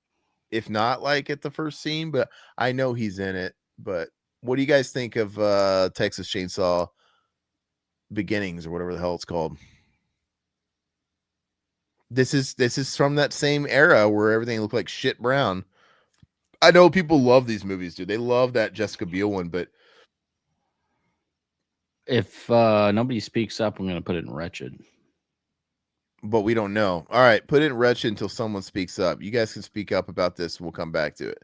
if not like at the first scene. But I know he's in it. But what do you guys think of Texas Chainsaw Beginnings or whatever the hell it's called? This is from that same era where everything looked like shit brown. I know people love these movies, dude. They love that Jessica Biel one, but if nobody speaks up, I'm going to put it in wretched. But we don't know. All right, put it in wretched until someone speaks up. You guys can speak up about this, and we'll come back to it.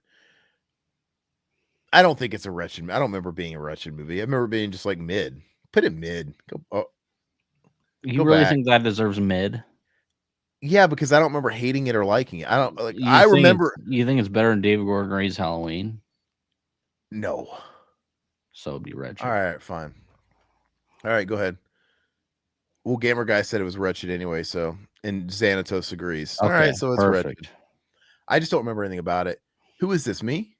I don't think it's a wretched. I don't remember being a wretched movie. I remember being just like mid. Put it mid. You really think that deserves mid? Yeah, because I don't remember hating it or liking it. I don't like. I remember. You think it's better than David Gordon Gray's Halloween? No. So it'd be wretched. All right, fine. All right, go ahead. Well, Gamer Guy said it was wretched anyway, so and Xanatos agrees. Okay, all right, so it's wretched. I just don't remember anything about it. Who is this? Me?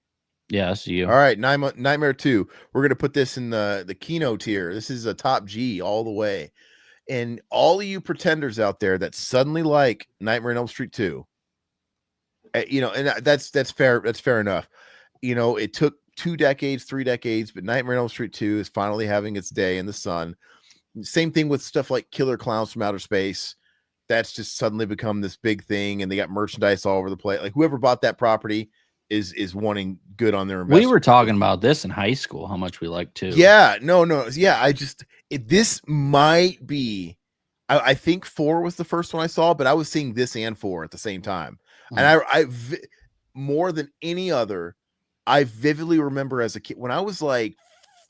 Yes, you. All right, Nightmare 2. We're gonna put this in the Kino tier. This is a top G all the way. And all of you pretenders out there that suddenly like Nightmare on Elm Street 2, and that's fair. That's fair enough. It took 2 decades, 3 decades, but Nightmare on Elm Street 2 is finally having its day in the sun. Same thing with stuff like Killer Clowns from Outer Space. That's just suddenly become this big thing, and they got merchandise all over the place. Like whoever bought that property is wanting good on their investment. We were talking about this in high school, how much we like to. Yeah, no. Yeah, this might be. I think 4 was the first one I saw, but I was seeing this and 4 at the same time. And I more than any other, I vividly remember as a kid when I was like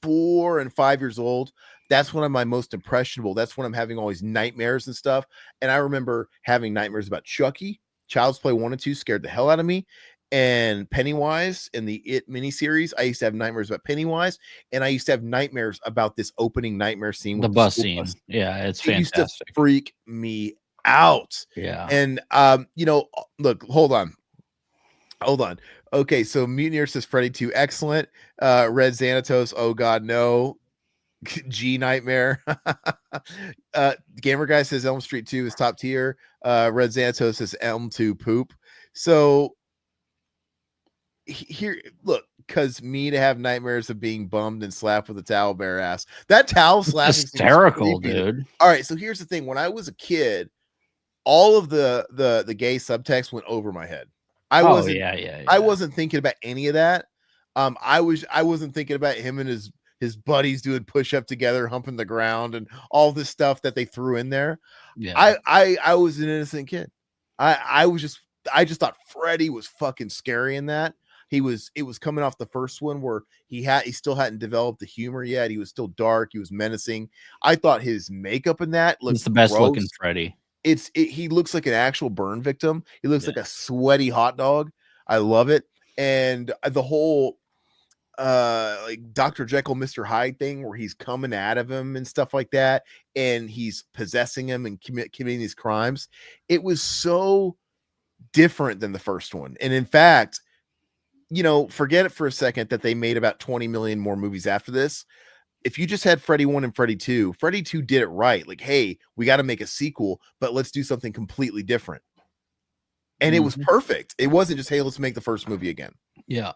4 and 5 years old. That's when I'm my most impressionable. That's when I'm having all these nightmares and stuff. And I remember having nightmares about Chucky, Child's Play 1 and 2 scared the hell out of me. And Pennywise in the It miniseries, I used to have nightmares about Pennywise, and I used to have nightmares about this opening nightmare scene with the bus scene. Yeah, it's fantastic. Used to freak me out. Yeah. And look, hold on. Okay, so Mutineer says Freddy 2, excellent. Red Xanatos, oh god, no. G Nightmare. Gamer Guy says Elm Street 2 is top tier. Red Xanatos says Elm 2 poop. So here, look, because me to have nightmares of being bummed and slapped with a towel bare ass. That towel slapping hysterical, dude. All right, so here's the thing. When I was a kid, all of the gay subtext went over my head. I wasn't thinking about any of that. I wasn't thinking about him and his buddies doing push-up together, humping the ground, and all this stuff that they threw in there. Yeah. I was an innocent kid. I just thought Freddy was fucking scary in that. It was coming off the first one where he still hadn't developed the humor yet. He was still dark. He was menacing. I thought his makeup in that looked the best gross. Looking Freddy. He looks like an actual burn victim. He looks like a sweaty hot dog. I love it. And the whole like Dr. Jekyll, Mr. Hyde thing where he's coming out of him and stuff like that, and he's possessing him and committing these crimes. It was so different than the first one. And in fact, forget it for a second that they made about 20 million more movies after this. If you just had Freddy 1 and Freddy 2 did it right. Like, hey, we got to make a sequel, but let's do something completely different. And it was perfect. It wasn't just, hey, let's make the first movie again. Yeah.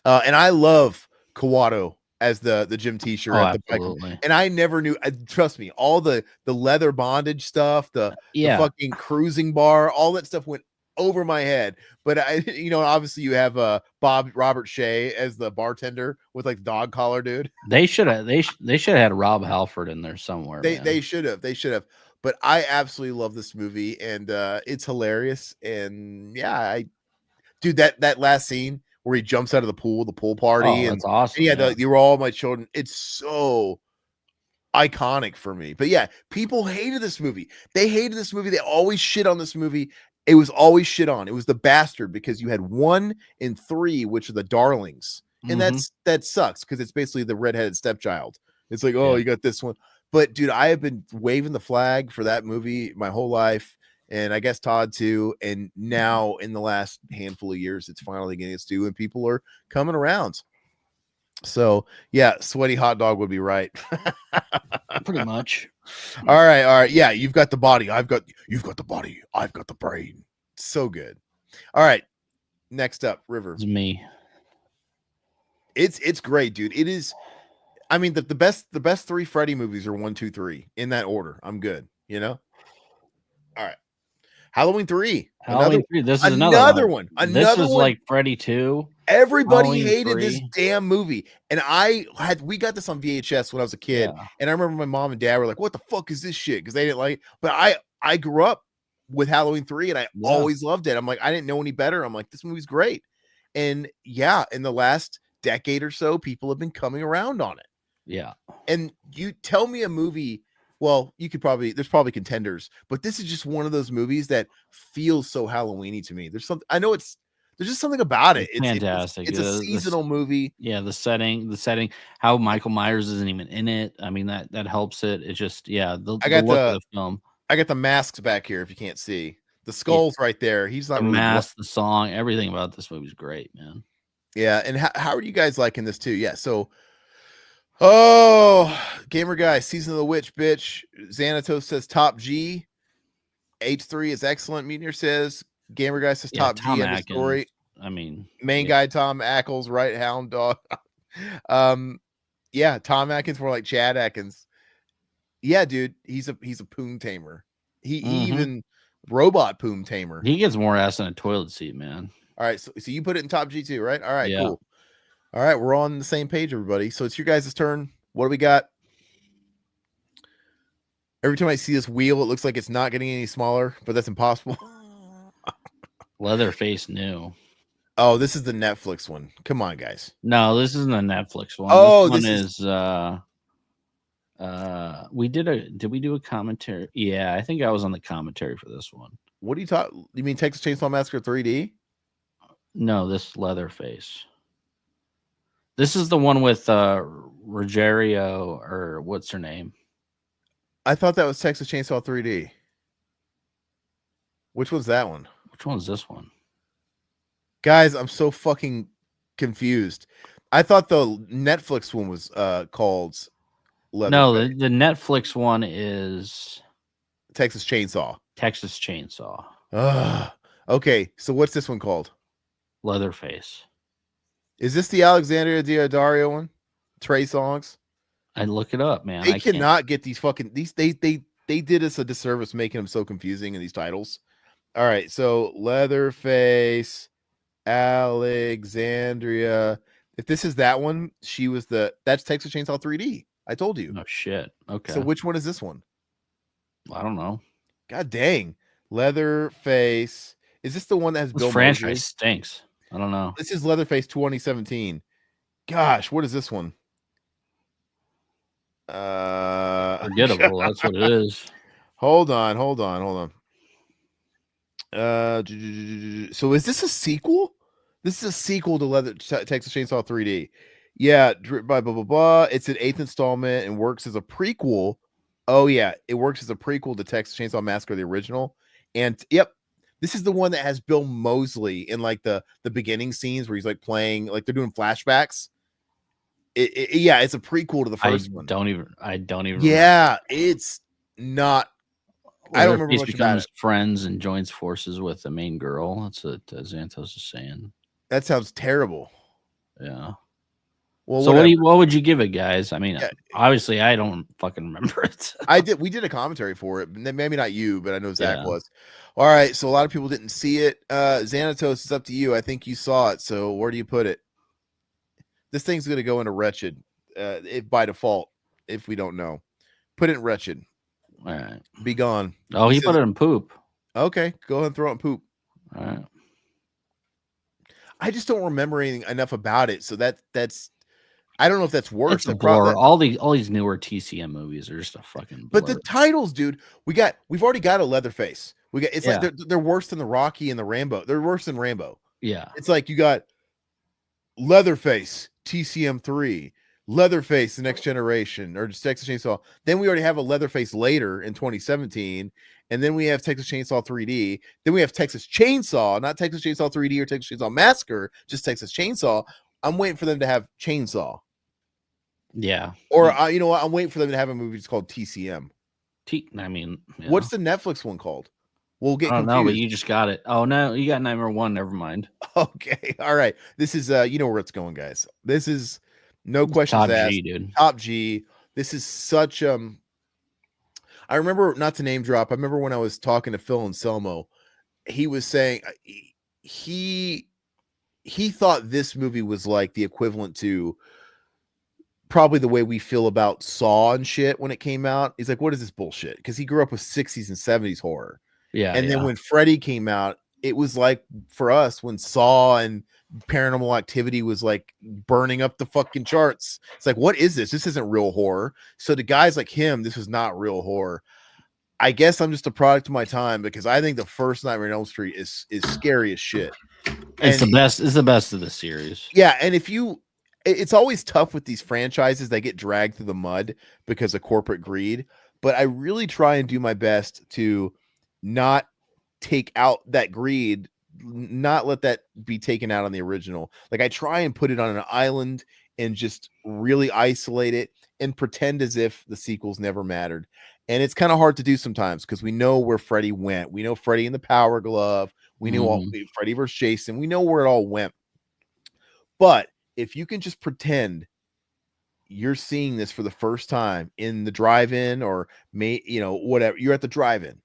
And I love Kawato as the gym t-shirt at the bike. And I never knew, trust me, all the leather bondage stuff, the fucking cruising bar, all that stuff went over my head. But obviously you have Robert Shea as the bartender with like the dog collar dude. They should have had Rob Halford in there somewhere. They should have. But I absolutely love this movie, and it's hilarious. And dude, that last scene where he jumps out of the pool party, and that's awesome. and you were all my children. It's so iconic for me. But yeah, people hated this movie. They hated this movie. They always shit on this movie. It was always shit on. It was the bastard because you had 1 and 3, which are the darlings. And that sucks because it's basically the redheaded stepchild. It's like, oh, you got this one. But dude, I have been waving the flag for that movie my whole life. And I guess Todd too. And now in the last handful of years, it's finally getting its due and people are coming around. So yeah, sweaty hot dog would be right. Pretty much. All right. Yeah, you've got the body. You've got the body. I've got the brain. So good. All right. Next up, River. It's me. It's great, dude. It is. I mean, the best 3 Freddy movies are 1, 2, 3 in that order. I'm good. You know. All right. Halloween 3. Halloween 3. This is another one. This is like Freddy 2. Everybody Halloween hated 3. this damn movie. And we got this on VHS when I was a kid. Yeah. And I remember my mom and dad were like, what the fuck is this shit? Because they didn't like it. But I grew up with Halloween 3 and I always loved it. I'm like, I didn't know any better. I'm like, this movie's great. And yeah, in the last decade or so, people have been coming around on it. Yeah. And you tell me a movie, well, there's probably contenders, but this is just one of those movies that feels so Halloween-y to me. There's just something about it. It's fantastic. It's a seasonal movie. Yeah, the setting, how Michael Myers isn't even in it. I mean, that helps it. It's just, the look of the film. I got the masks back here if you can't see. The skull's right there. He's not the really mask, the song, everything about this movie is great, man. Yeah, and how are you guys liking this too? Yeah, so Gamer Guy, Season of the Witch, bitch. Xanatos says top G. H3 is excellent. Meteor says Gamer Guy says top G in the story. I mean, main guy Tom Ackles, right? Hound dog. Yeah, Tom Atkins more like Chad Atkins. Yeah, dude, he's a poom tamer. He even robot poom tamer. He gets more ass than a toilet seat, man. All right, so you put it in top G too, right? All right, yeah. Cool. All right, we're on the same page, everybody. So it's your guys' turn. What do we got? Every time I see this wheel, it looks like it's not getting any smaller, but that's impossible. Leatherface new. Oh, this is the Netflix one. Come on, guys. No, this isn't a Netflix one. Oh, this one is did we do a commentary? Yeah, I think I was on the commentary for this one. What do you talk? You mean Texas Chainsaw Massacre 3D? No, this Leatherface. This is the one with Rogerio, or what's her name? I thought that was Texas Chainsaw 3D. Which one's that one? Which one's this one? Guys, I'm so fucking confused. I thought the Netflix one was called Leatherface. No, the Netflix one is Texas Chainsaw. Texas Chainsaw. Okay, so what's this one called? Leatherface. Is this the Alexandria Daddario one? Trey songs? I'd look it up, man. They cannot get these fucking they did us a disservice making them so confusing in these titles. All right, so Leatherface, Alexandria. If this is that one, that's Texas Chainsaw 3D. I told you. Oh shit. Okay. So which one is this one? I don't know. God dang. Leatherface. Is this the one that has This Bill franchise Moseley? stinks. I don't know. This is Leatherface 2017. Gosh, what is this one? Forgettable. That's what it is. Hold on. So is this a sequel? This is a sequel to Texas Chainsaw 3D. Yeah, blah blah blah blah. It's an 8th installment and works as a prequel. Oh yeah, it works as a prequel to Texas Chainsaw Massacre, the original. And yep, this is the one that has Bill Moseley in like the beginning scenes where he's like playing, like they're doing flashbacks. Yeah, it's a prequel to the first one. I don't even. Yeah, it's not. I don't remember much about it. Friends and joins forces with the main girl. That's what Xanatos is saying. That sounds terrible. Yeah. Well, so what would you give it, guys? I mean, obviously, I don't fucking remember it. We did a commentary for it. Maybe not you, but I know Zach was. All right, so a lot of people didn't see it. Xanatos, it's up to you. I think you saw it. So where do you put it? This thing's going to go into wretched by default if we don't know. Put it in wretched. All right. Be gone. Oh, he put it in poop. Okay, go ahead and throw it in poop. All right. I just don't remember anything enough about it. So that's I don't know if that's worse. It's a blur. All these newer TCM movies are just a fucking blur. But the titles, dude, we've already got a Leatherface. It's like they're worse than the Rocky and the Rambo. They're worse than Rambo. Yeah. It's like you got Leatherface, TCM 3, Leatherface, The Next Generation, or just Texas Chainsaw. Then we already have a Leatherface later in 2017. And then we have Texas Chainsaw 3D. Then we have Texas Chainsaw, not Texas Chainsaw 3D or Texas Chainsaw Massacre, just Texas Chainsaw. I'm waiting for them to have Chainsaw. Yeah. Or, you know what? I'm waiting for them to have a movie just called TCM. What's the Netflix one called? We'll get confused. No, but you just got it. Oh, no, you got Nightmare 1. Never mind. Okay. All right. This is, you know where it's going, guys. This is no questions Top asked. G, dude. Top G. This is such, I remember, not to name drop, I remember when I was talking to Phil Anselmo, he was saying he thought this movie was like the equivalent to probably the way we feel about Saw and shit when it came out. He's like, what is this bullshit? Because he grew up with 60s and 70s horror. Yeah. And then when Freddy came out, it was like for us when Saw and Paranormal Activity was like burning up the fucking charts. It's like, what is this? This isn't real horror. So to guys like him, this is not real horror. I guess I'm just a product of my time because I think the first Nightmare on Elm Street is scary as shit. It's the best. It's the best of the series. Yeah, and it's always tough with these franchises that get dragged through the mud because of corporate greed. But I really try and do my best to not take out that greed, not let that be taken out on the original. Like I try and put it on an island and just really isolate it and pretend as if the sequels never mattered. And it's kind of hard to do sometimes because we know where Freddy went. We know Freddy in the Power Glove. We knew all Freddy versus Jason. We know where it all went. But if you can just pretend you're seeing this for the first time in the drive-in or whatever, you're at the drive-in,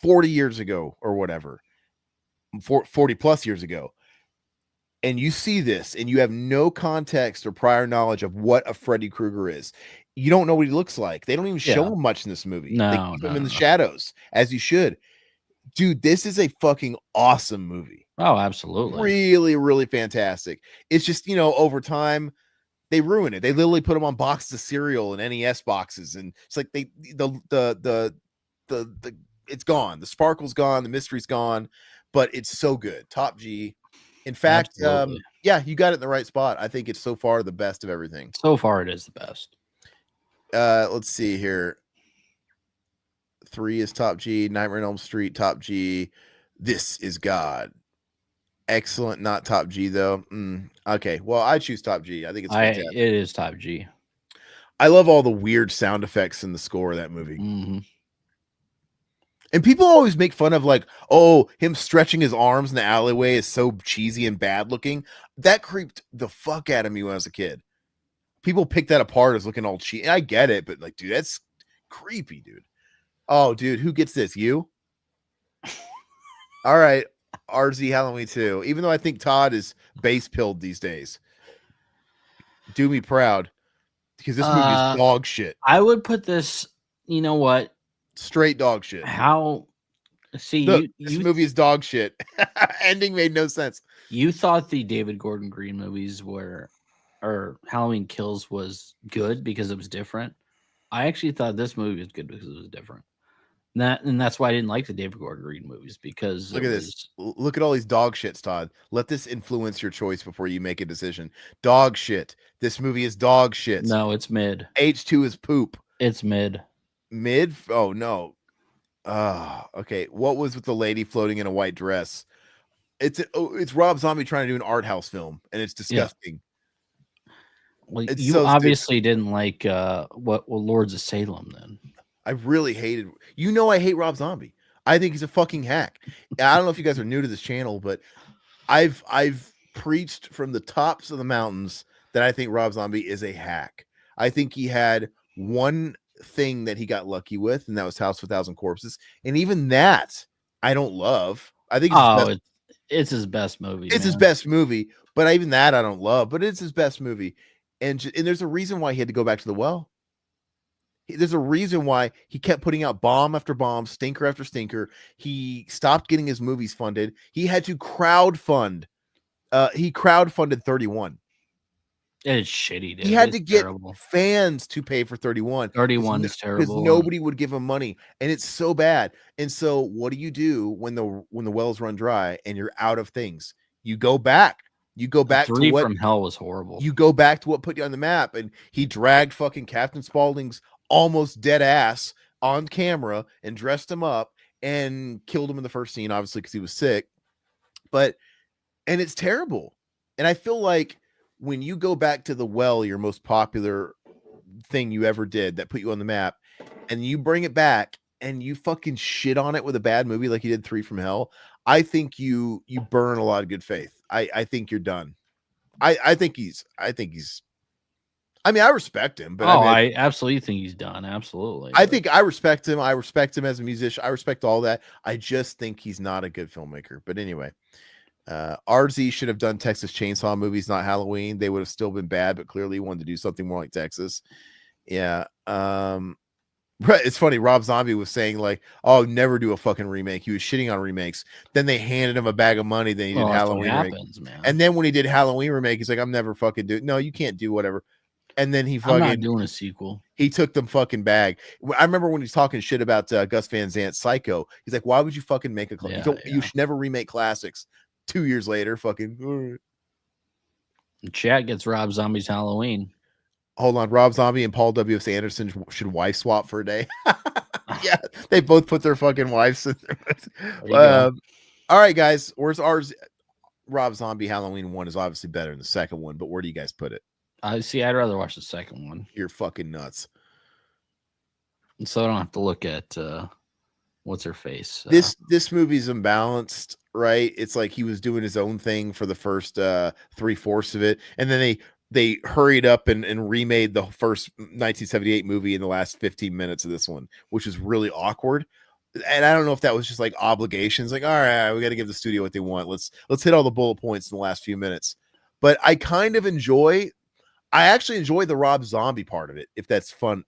40 years ago or whatever, 40 plus years ago, and you see this and you have no context or prior knowledge of what a Freddy Krueger is. You don't know what he looks like. They don't even show him much in this movie. They keep him in the shadows, as you should. Dude, this is a fucking awesome movie. Oh, absolutely. Really, really fantastic. It's just, over time, they ruin it. They literally put them on boxes of cereal and NES boxes. And it's like it's gone. The sparkle's gone. The mystery's gone. But it's so good. Top G. In fact, you got it in the right spot. I think it's so far the best of everything. So far, it is the best. Let's see here. 3 is Top G. Nightmare on Elm Street, Top G. This is God. Excellent, not Top G though. Okay, well, I choose Top G. I think it's fantastic. It is Top G. I love all the weird sound effects in the score of that movie. Mm-hmm. And people always make fun of like, oh, him stretching his arms in the alleyway is so cheesy and bad looking. That creeped the fuck out of me when I was a kid. People pick that apart as looking all cheesy. I get it, but like, dude, that's creepy, dude. Oh, dude, who gets this? You? All right. RZ Halloween 2. Even though I think Todd is base pilled these days. Do me proud. Because this movie is dog shit. I would put this, you know what? Straight dog shit. This movie is dog shit. Ending made no sense. You thought the David Gordon Green movies or Halloween Kills was good because it was different. I actually thought this movie was good because it was different. And that's why I didn't like the David Gordon Green movies, because look at this. Look at all these dog shits, Todd. Let this influence your choice before you make a decision. Dog shit. This movie is dog shit. No, it's mid. H2 is poop. It's mid. Mid? Oh no. Okay. What was with the lady floating in a white dress? It's Rob Zombie trying to do an art house film, and it's disgusting. Yeah. Well, it's you obviously didn't like what Lords of Salem then. I really hated. I hate Rob Zombie. I think he's a fucking hack. I don't know if you guys are new to this channel, but I've preached from the tops of the mountains that I think Rob Zombie is a hack. I think he had one thing that he got lucky with, and that was House of a Thousand Corpses. And even that, I don't love. I think it's his best movie. It's his best movie, but even that I don't love. But it's his best movie, and there's a reason why he had to go back to the well. There's a reason why he kept putting out bomb after bomb, stinker after stinker. He stopped getting his movies funded. He had to crowdfund. He crowdfunded 31. It's shitty, dude. He had It's to get terrible. fans to pay for 31. 31 is Because terrible. nobody would give him money, and it's so bad. And so, what do you do when the wells run dry and you're out of things? You go back. You go back to 3 what from Hell was horrible. you go back to what put you on the map. And he dragged fucking Captain Spaulding's almost dead ass on camera and dressed him up and killed him in the first scene, obviously because he was sick. And it's terrible. And I feel like when you go back to the well, your most popular thing you ever did that put you on the map, and you bring it back and you fucking shit on it with a bad movie like you did 3 from Hell, I think you burn a lot of good faith. I think you're done. I think he's I mean, I respect him, but I absolutely think he's done. Absolutely. I think I respect him. I respect him as a musician. I respect all that. I just think he's not a good filmmaker. But anyway, RZ should have done Texas Chainsaw movies, not Halloween. They would have still been bad, but clearly he wanted to do something more like Texas. Yeah. It's funny. Rob Zombie was saying like, "Oh, never do a fucking remake." He was shitting on remakes. Then they handed him a bag of money. Then he did Halloween remake. Man. And then when he did Halloween remake, he's like, "I'm never fucking doing." No, you can't do whatever. And then I'm not doing a sequel. He took them fucking bag. I remember when he's talking shit about Gus Van Sant's Psycho. He's like, "Why would you fucking make a classic? You should never remake classics." 2 years later, fucking. The chat gets Rob Zombie's Halloween. Hold on, Rob Zombie and Paul W.S. Anderson should wife swap for a day. Yeah, they both put their fucking wives in there. All right, guys, where's ours? Rob Zombie Halloween 1 is obviously better than the second one, but where do you guys put it? See, I'd rather watch the second one. You're fucking nuts. And so I don't have to look at what's her face. This movie's imbalanced, right? It's like he was doing his own thing for the first 3/4 of it, and then they hurried up and remade the first 1978 movie in the last 15 minutes of this one, which is really awkward. And I don't know if that was just like obligations, like, all right, we got to give the studio what they want. Let's hit all the bullet points in the last few minutes. But I actually enjoy the Rob Zombie part of it, if that's fun,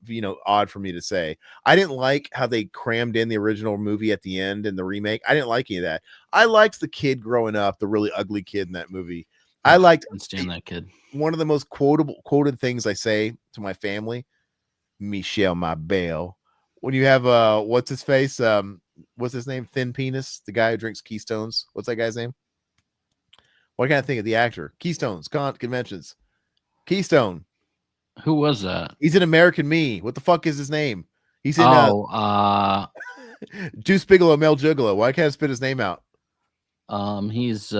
odd for me to say. I didn't like how they crammed in the original movie at the end and the remake. I didn't like any of that. I liked the kid growing up, the really ugly kid in that movie. I couldn't stand that kid. One of the most quoted things I say to my family, Michelle, my belle. When you have what's his face? What's his name? Thin Penis, the guy who drinks Keystones. What's that guy's name? What can I think of the actor? Keystones, conventions. Keystone. Who was that? He's in American Me. What the fuck is his name? He's in Deuce Bigelow, Mel Gigolo. Why can't I spit his name out? He's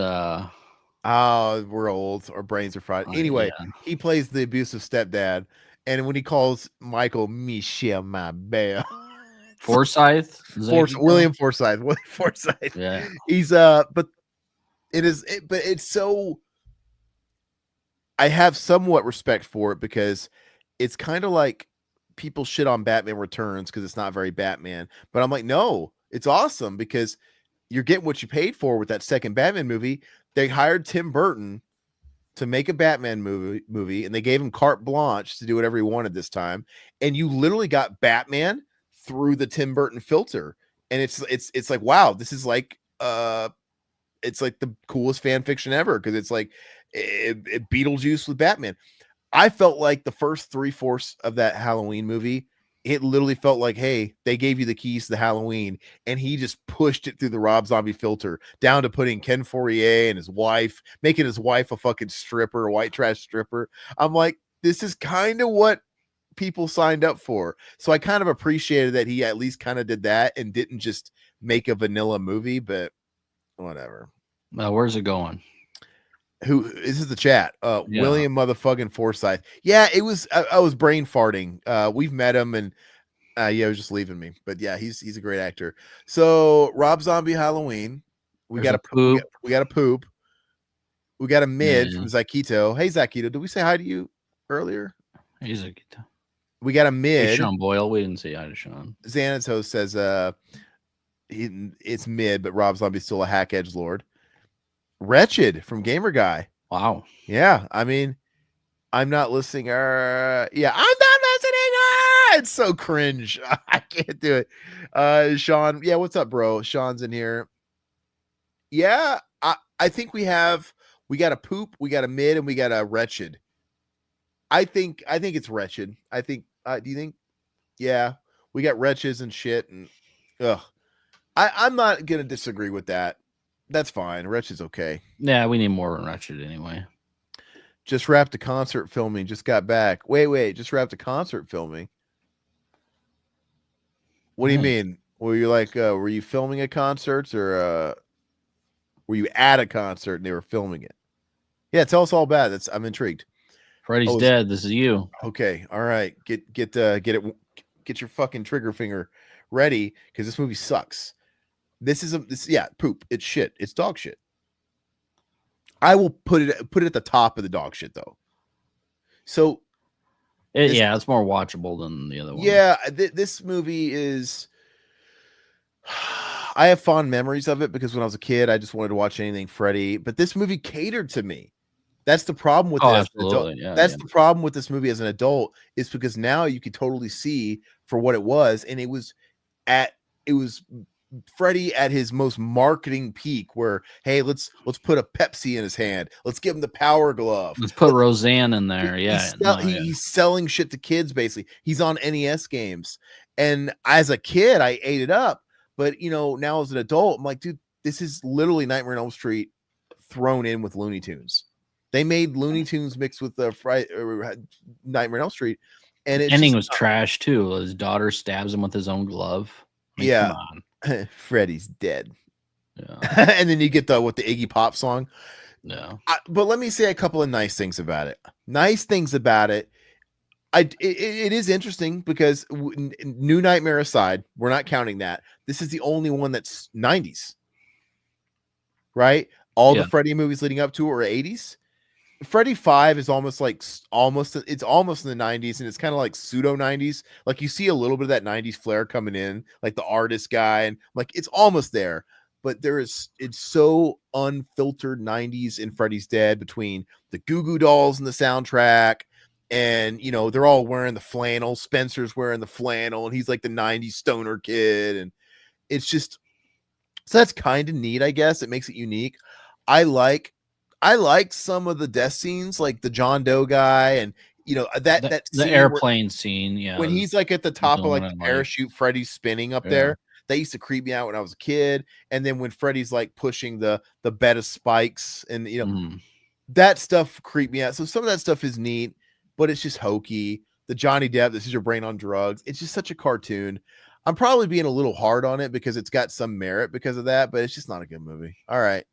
we're old. Our brains are fried. Anyway, he plays the abusive stepdad, and when he calls Michael Michelle, my bear. Forsyth? William Forsyth. William Forsyth. Yeah. He's but it's so, I have somewhat respect for it because it's kind of like people shit on Batman Returns because it's not very Batman. But I'm like, no, it's awesome because you're getting what you paid for with that second Batman movie. They hired Tim Burton to make a Batman movie, and they gave him carte blanche to do whatever he wanted this time. And you literally got Batman through the Tim Burton filter. And it's like, wow, this is like it's like the coolest fan fiction ever because it's like Beetlejuice with Batman. I felt like the first 3/4 of that Halloween movie, it literally felt like, hey, they gave you the keys to the Halloween, and he just pushed it through the Rob Zombie filter down to putting Ken Fourier and his wife, making his wife a fucking stripper, a white trash stripper. I'm like, this is kind of what people signed up for. So I kind of appreciated that he at least kind of did that and didn't just make a vanilla movie, but whatever. Where's it going? This is the chat. William motherfucking Forsyth. Yeah, it was. I was brain farting. We've met him, and it was just leaving me. But yeah, he's a great actor. So Rob Zombie Halloween. We got a poop. We got a poop. We got a mid from Zakito. Hey Zakito, did we say hi to you earlier? Hey Zakito. We got a mid. Hey, Sean Boyle. We didn't say hi to Sean. Xanatos says it's mid, but Rob Zombie's still a hack edgelord. Wretched from Gamer Guy. Wow. Yeah, I mean, I'm not listening. I'm not listening. It's so cringe. I can't do it. Sean, yeah, what's up, bro? Sean's in here. Yeah, I think we got a poop, we got a mid, and we got a wretched. I think it's wretched. I think. Do you think? Yeah, we got wretches and shit, and ugh. I'm not gonna disagree with that. That's fine. Wretched's okay. Yeah, we need more Wretched anyway. Just wrapped a concert filming. Just got back. Wait. Just wrapped a concert filming. What do you mean? Were you like? Were you filming a concert, or were you at a concert and they were filming it? Yeah, tell us all about it. I'm intrigued. Freddy's dead. This is you. Okay, all right. Get your fucking trigger finger ready because this movie sucks. Poop. It's shit. It's dog shit. I will put it at the top of the dog shit though. So it's more watchable than the other one. Yeah, this movie is. I have fond memories of it because when I was a kid, I just wanted to watch anything Freddy. But this movie catered to me. That's the problem with this. Absolutely. Yeah, That's the problem with this movie as an adult, is because now you could totally see for what it was, and it was Freddy at his most marketing peak, where hey, let's put a Pepsi in his hand, let's give him the power glove, let's put Roseanne in there. He's selling shit to kids basically. He's on NES games, and as a kid, I ate it up. But now as an adult, I'm like, dude, this is literally Nightmare on Elm Street thrown in with Looney Tunes. They made Looney Tunes mixed with the Nightmare on Elm Street, and the ending was trash too. His daughter stabs him with his own glove. Come on. Freddy's dead. Yeah. And then you get the Iggy Pop song. No. But let me say a couple of nice things about it. It is interesting because New Nightmare aside, we're not counting that. This is the only one that's 90s. Right? All the Freddy movies leading up to it were 80s. Freddy 5 is almost in the 90s, and it's kind of like pseudo 90s. Like you see a little bit of that 90s flair coming in, like the artist guy, and like it's almost there. But it's so unfiltered 90s in Freddy's Dead, between the Goo Goo Dolls and the soundtrack, and they're all wearing the flannel. Spencer's wearing the flannel, and he's like the 90s stoner kid, and it's just, so that's kind of neat, I guess. It makes it unique. I like some of the death scenes, like the John Doe guy, and that the airplane scene. Yeah, when he's like at the top of like the parachute, Freddy's spinning up there. That used to creep me out when I was a kid. And then when Freddy's like pushing the bed of spikes, and that stuff creeped me out. So some of that stuff is neat, but it's just hokey. The Johnny Depp, this is your brain on drugs. It's just such a cartoon. I'm probably being a little hard on it because it's got some merit because of that, but it's just not a good movie. All right,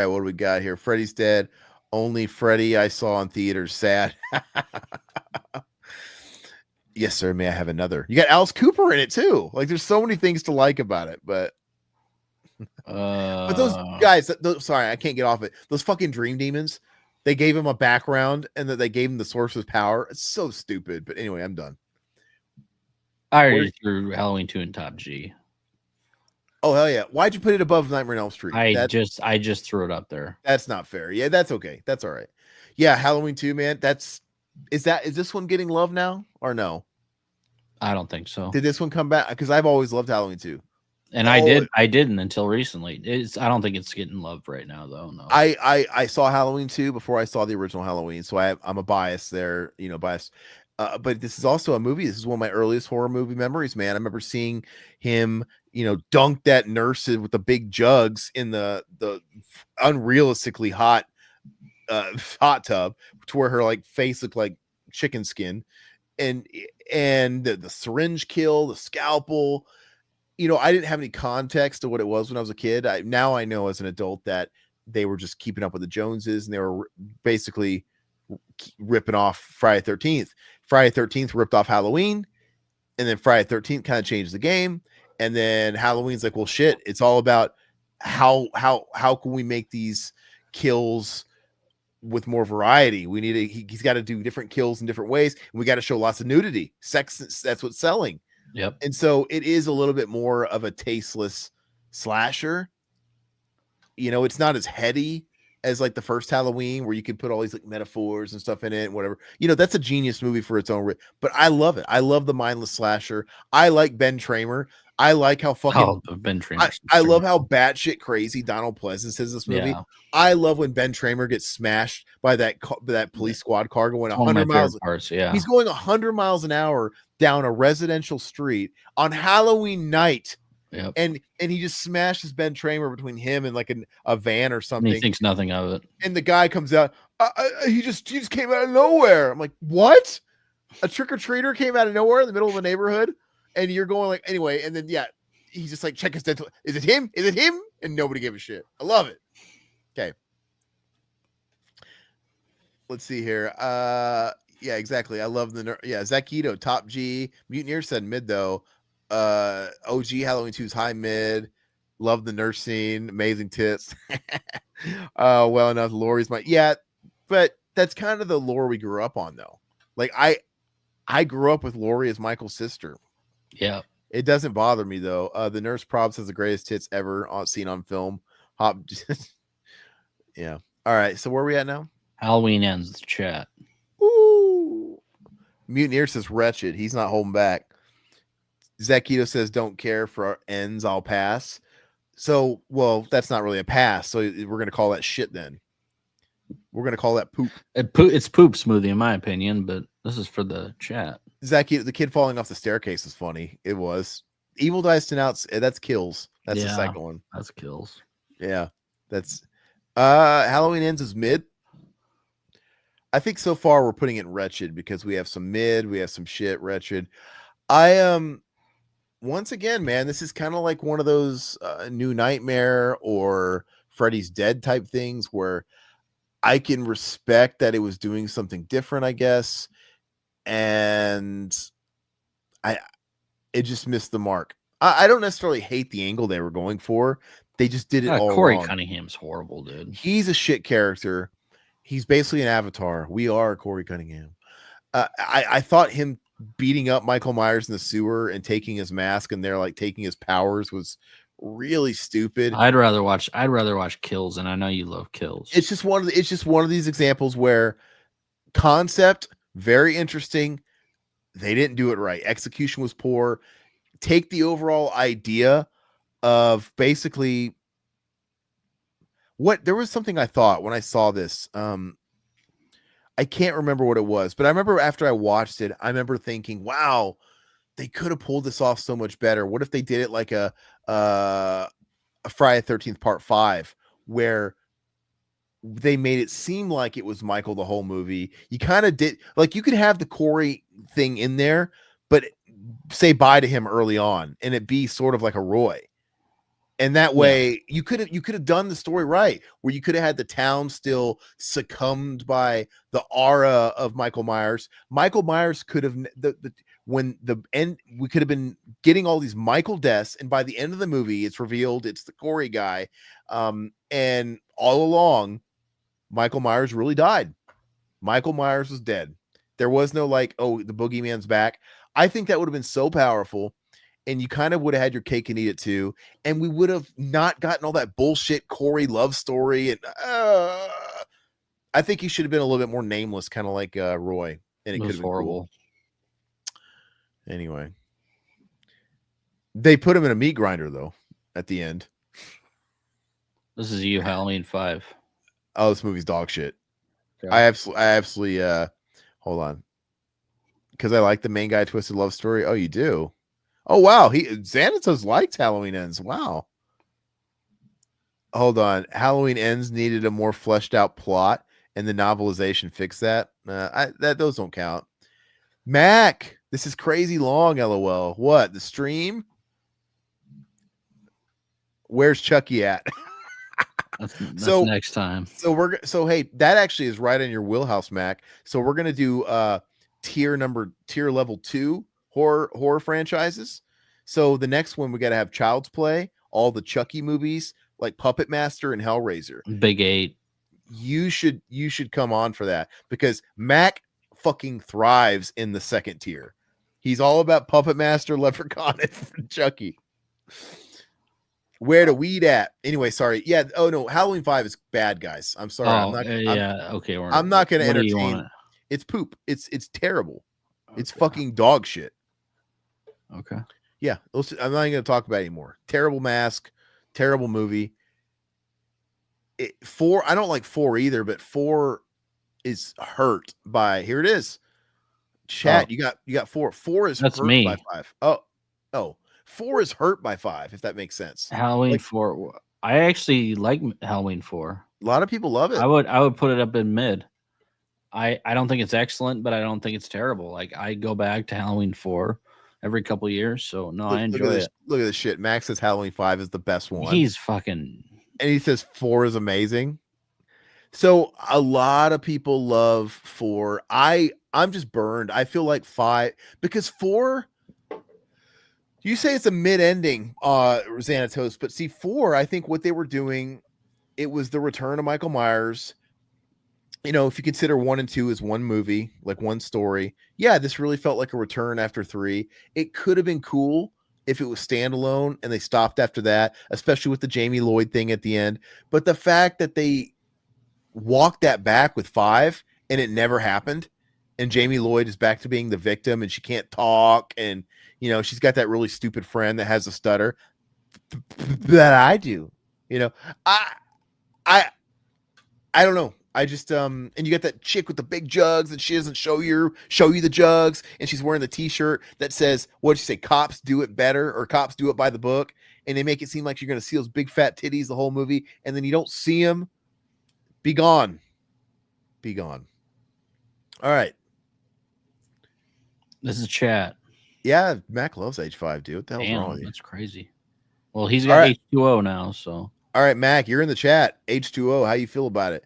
what do we got here? Freddy's dead. Only Freddy I saw in theaters. Sad. Yes, sir. May I have another? You got Alice Cooper in it too. Like, there's so many things to like about it, but but those guys, sorry, I can't get off it. Those fucking dream demons, they gave him a background and that they gave him the source of power. It's so stupid. But anyway, I'm done. I already threw Halloween 2 in top G. Oh hell yeah! Why'd you put it above Nightmare on Elm Street? I just threw it up there. That's not fair. Yeah, that's okay. That's all right. Yeah, Halloween 2, man. Is this one getting love now or no? I don't think so. Did this one come back? Because I've always loved Halloween 2. And I didn't until recently. I don't think it's getting love right now though. No. I saw Halloween 2 before I saw the original Halloween, so I'm a bias there, bias. But this is also a movie. This is one of my earliest horror movie memories, man. I remember seeing him, dunk that nurse with the big jugs in the unrealistically hot tub, to where her like face looked like chicken skin, and the syringe kill, the scalpel. I didn't have any context to what it was when I was a kid. Now I know as an adult that they were just keeping up with the Joneses, and they were basically ripping off Friday 13th. Friday 13th ripped off Halloween, and then Friday 13th kind of changed the game. And then Halloween's like, well, shit, it's all about how can we make these kills with more variety. He's got to do different kills in different ways, and we got to show lots of nudity. Sex, that's what's selling. Yep. And so it is a little bit more of a tasteless slasher. It's not as heady as like the first Halloween, where you could put all these like metaphors and stuff in it and whatever. That's a genius movie for its own. But I love it. I love the mindless slasher. I like Ben Tramer. I like how fucking Ben Tramer. I love how batshit crazy Donald Pleasance is this movie. Yeah. I love when Ben Tramer gets smashed by that police squad car going It's one of my 100 favorite miles. parts. Yeah. He's going 100 miles an hour down a residential street on Halloween night. Yep. And he just smashes Ben Tramer between him and like a van or And something. he thinks nothing of it. And the guy comes out. He just came out of nowhere. I'm like, what? A trick-or-treater came out of nowhere in the middle of the neighborhood, and you're going like, anyway. And then he's just like, check his dental. Is it him? Is it him? And nobody gave a shit. I love it. Okay. Let's see here. Yeah, exactly. I love Zach Ito, top G. Mutineer said mid though. OG Halloween 2's high mid. Love the nurse scene. Amazing tits. Well enough. Laurie's but that's kind of the lore we grew up on though. Like I grew up with Laurie as Michael's sister. Yeah. It doesn't bother me though. The nurse probs has the greatest tits ever seen on film. Yeah. All right. So where are we at now? Halloween ends the chat. Ooh. Mutineer says wretched. He's not holding back. Zakito says don't care for our ends. I'll pass. So, well, that's not really a pass. So we're going to call that shit then. We're going to call that poop. It's poop smoothie in my opinion, but this is for the chat. Zakito, the kid falling off the staircase is funny. It was. Evil Dice Denounce. That's kills. That's the second one. That's kills. Yeah. That's Halloween ends is mid. I think so far we're putting it wretched because we have some mid, we have some shit, wretched. Once again, man, this is kind of like one of those New Nightmare or Freddy's Dead type things where I can respect that it was doing something different, I guess, and it just missed the mark. I don't necessarily hate the angle they were going for. They just did it all Corey wrong. Cunningham's horrible, dude. He's a shit character. He's basically an avatar. We are Corey Cunningham. I thought him beating up Michael Myers in the sewer and taking his mask and they're like taking his powers was really stupid. I'd rather watch Kills, and I know you love Kills. It's just one of these examples where concept very interesting. They didn't do it right. Execution was poor. Take the overall idea of basically there was something I thought when I saw this. I can't remember what it was, but I remember after I watched it, I remember thinking, wow, they could have pulled this off so much better. What if they did it like a Friday the 13th Part 5, where they made it seem like it was Michael the whole movie? You kind of did, like, you could have the Corey thing in there, but say bye to him early on, and it be sort of like a Roy. And that way you could have done the story right, where you could have had the town still succumbed by the aura of Michael Myers. Michael Myers could have we could have been getting all these Michael deaths, and by the end of the movie, it's revealed it's the Corey guy. And all along, Michael Myers really died. Michael Myers was dead. There was no like, oh, the boogeyman's back. I think that would have been so powerful. And you kind of would have had your cake and eat it too. And we would have not gotten all that bullshit Corey love story. And I think he should have been a little bit more nameless, kind of like Roy. And it could have been horrible. Cool. Anyway. They put him in a meat grinder, though, at the end. This is you, Halloween 5. Oh, this movie's dog shit. Okay. I absolutely hold on. Because I like the main guy twisted love story. Oh, you do? Oh, wow. Xanatos liked Halloween Ends. Wow. Hold on. Halloween Ends needed a more fleshed out plot, and the novelization fixed that. Those don't count. Mac, this is crazy long, LOL. What? The stream? Where's Chucky at? That's next time. So hey, that actually is right in your wheelhouse, Mac. So we're gonna do tier level 2 horror franchises. So the next one we got to have Child's Play, all the Chucky movies like Puppet Master and Hellraiser. Big 8. You should come on for that, because Mac fucking thrives in the second tier. He's all about Puppet Master, Leprechaun, and Chucky. Where to weed at? Anyway, sorry. Yeah. Oh no, Halloween 5 is bad, guys. I'm sorry. Okay. I'm not going to entertain. It's poop. It's terrible. Okay. It's fucking dog shit. Okay. Yeah, I'm not even going to talk about it anymore. Terrible mask, terrible movie. 4, I don't like 4 either, but 4 is hurt by, here it is. Chat, Oh, you got 4. 4 is that's hurt by me. 5. Oh, 4 is hurt by 5, if that makes sense. Halloween Like 4. I actually like Halloween 4. a lot of people love it. I would put it up in mid. I don't think it's excellent, but I don't think it's terrible. Like I go back to Halloween 4 every couple years, so no, I Look at enjoy this. it. Look at this shit. Max says Halloween 5 is the best one. He's fucking And he says 4 is amazing. So a lot of people love 4. I'm just burned. I feel like 5 because 4. You say it's a mid-ending, Xanatos, but see 4. I think what they were doing, it was the return of Michael Myers. You know, if you consider 1 and 2 as one movie, like one story, yeah, this really felt like a return after 3. It could have been cool if it was standalone and they stopped after that, especially with the Jamie Lloyd thing at the end. But the fact that they walked that back with 5 and it never happened, and Jamie Lloyd is back to being the victim and she can't talk, and you know, she's got that really stupid friend that has a stutter that I do. You know, I don't know. I just and you got that chick with the big jugs and she doesn't show you the jugs, and she's wearing the t-shirt that says, what'd you say, cops do it better, or cops do it by the book, and they make it seem like you're gonna see those big fat titties the whole movie, and then you don't see them. Be gone. Be gone. All right. this is chat. Yeah, Mac loves H5, dude. What the hell's wrong Damn, with you? that's crazy. Well, he's got All right. H2O now, so All right, Mac, you're in the chat. H2O, how you feel about it?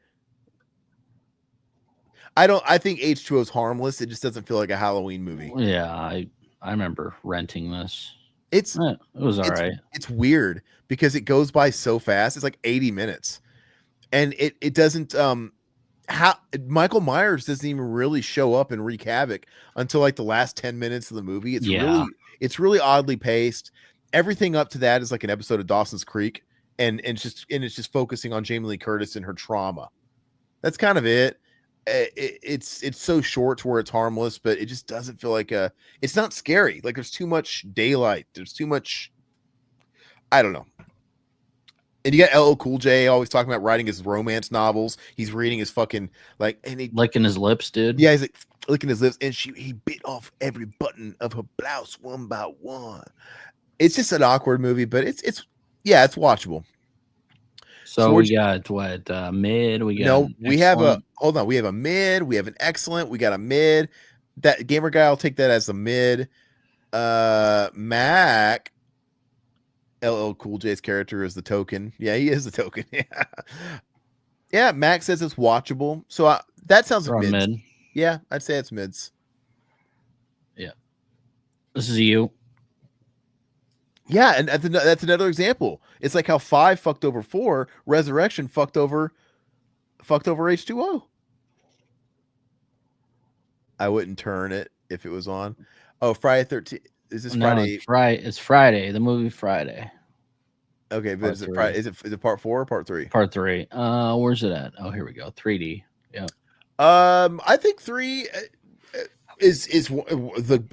I think H2O is harmless. It just doesn't feel like a Halloween movie. yeah, I remember renting this. It was all right. It's weird because it goes by so fast. It's like 80 minutes. And it doesn't how Michael Myers doesn't even really show up and wreak havoc until like the last 10 minutes of the movie. It's really oddly paced. Everything up to that is like an episode of Dawson's Creek, and it's just focusing on Jamie Lee Curtis and her trauma. That's kind of it. It's so short to where it's harmless, but it just doesn't feel like it's not scary. Like there's too much daylight. There's too much, I don't know. And you got LL Cool J always talking about writing his romance novels. He's reading his fucking and he licking his lips, dude. Yeah, he's like licking his lips, and he bit off every button of her blouse one by one. It's just an awkward movie, but it's watchable. So we got what mid? We got we have a mid, we have an excellent, we got a mid. That gamer guy, I'll take that as a mid. Mac, LL Cool J's character is the token. Yeah, he is the token. Yeah. Mac says it's watchable. So that sounds like mid. Yeah, I'd say it's mids. Yeah. This is you. Yeah, and that's another example. It's like how 5 fucked over 4, Resurrection fucked over H2O. I wouldn't turn it if it was on. Oh, Friday 13th. Is this Friday? It's Friday. The movie Friday. Okay, but is it Friday? Is it part 4 or part 3? Part 3. Where's it at? Oh, here we go. 3D. Yeah. I think 3 is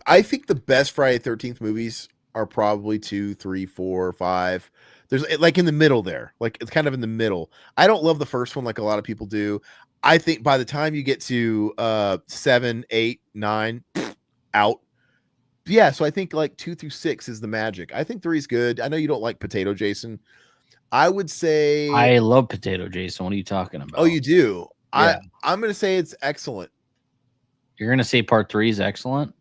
I think the best Friday 13th movies are probably 2, 3, 4, 5. There's like in the middle there. Like it's kind of in the middle. I don't love the first one like a lot of people do. I think by the time you get to 7, 8, 9, out. Yeah, so I think like 2 through 6 is the magic. I think 3 is good. I know you don't like Potato Jason. I would say I love Potato Jason. What are you talking about? Oh, you do? Yeah. I'm going to say it's excellent. You're going to say part 3 is excellent?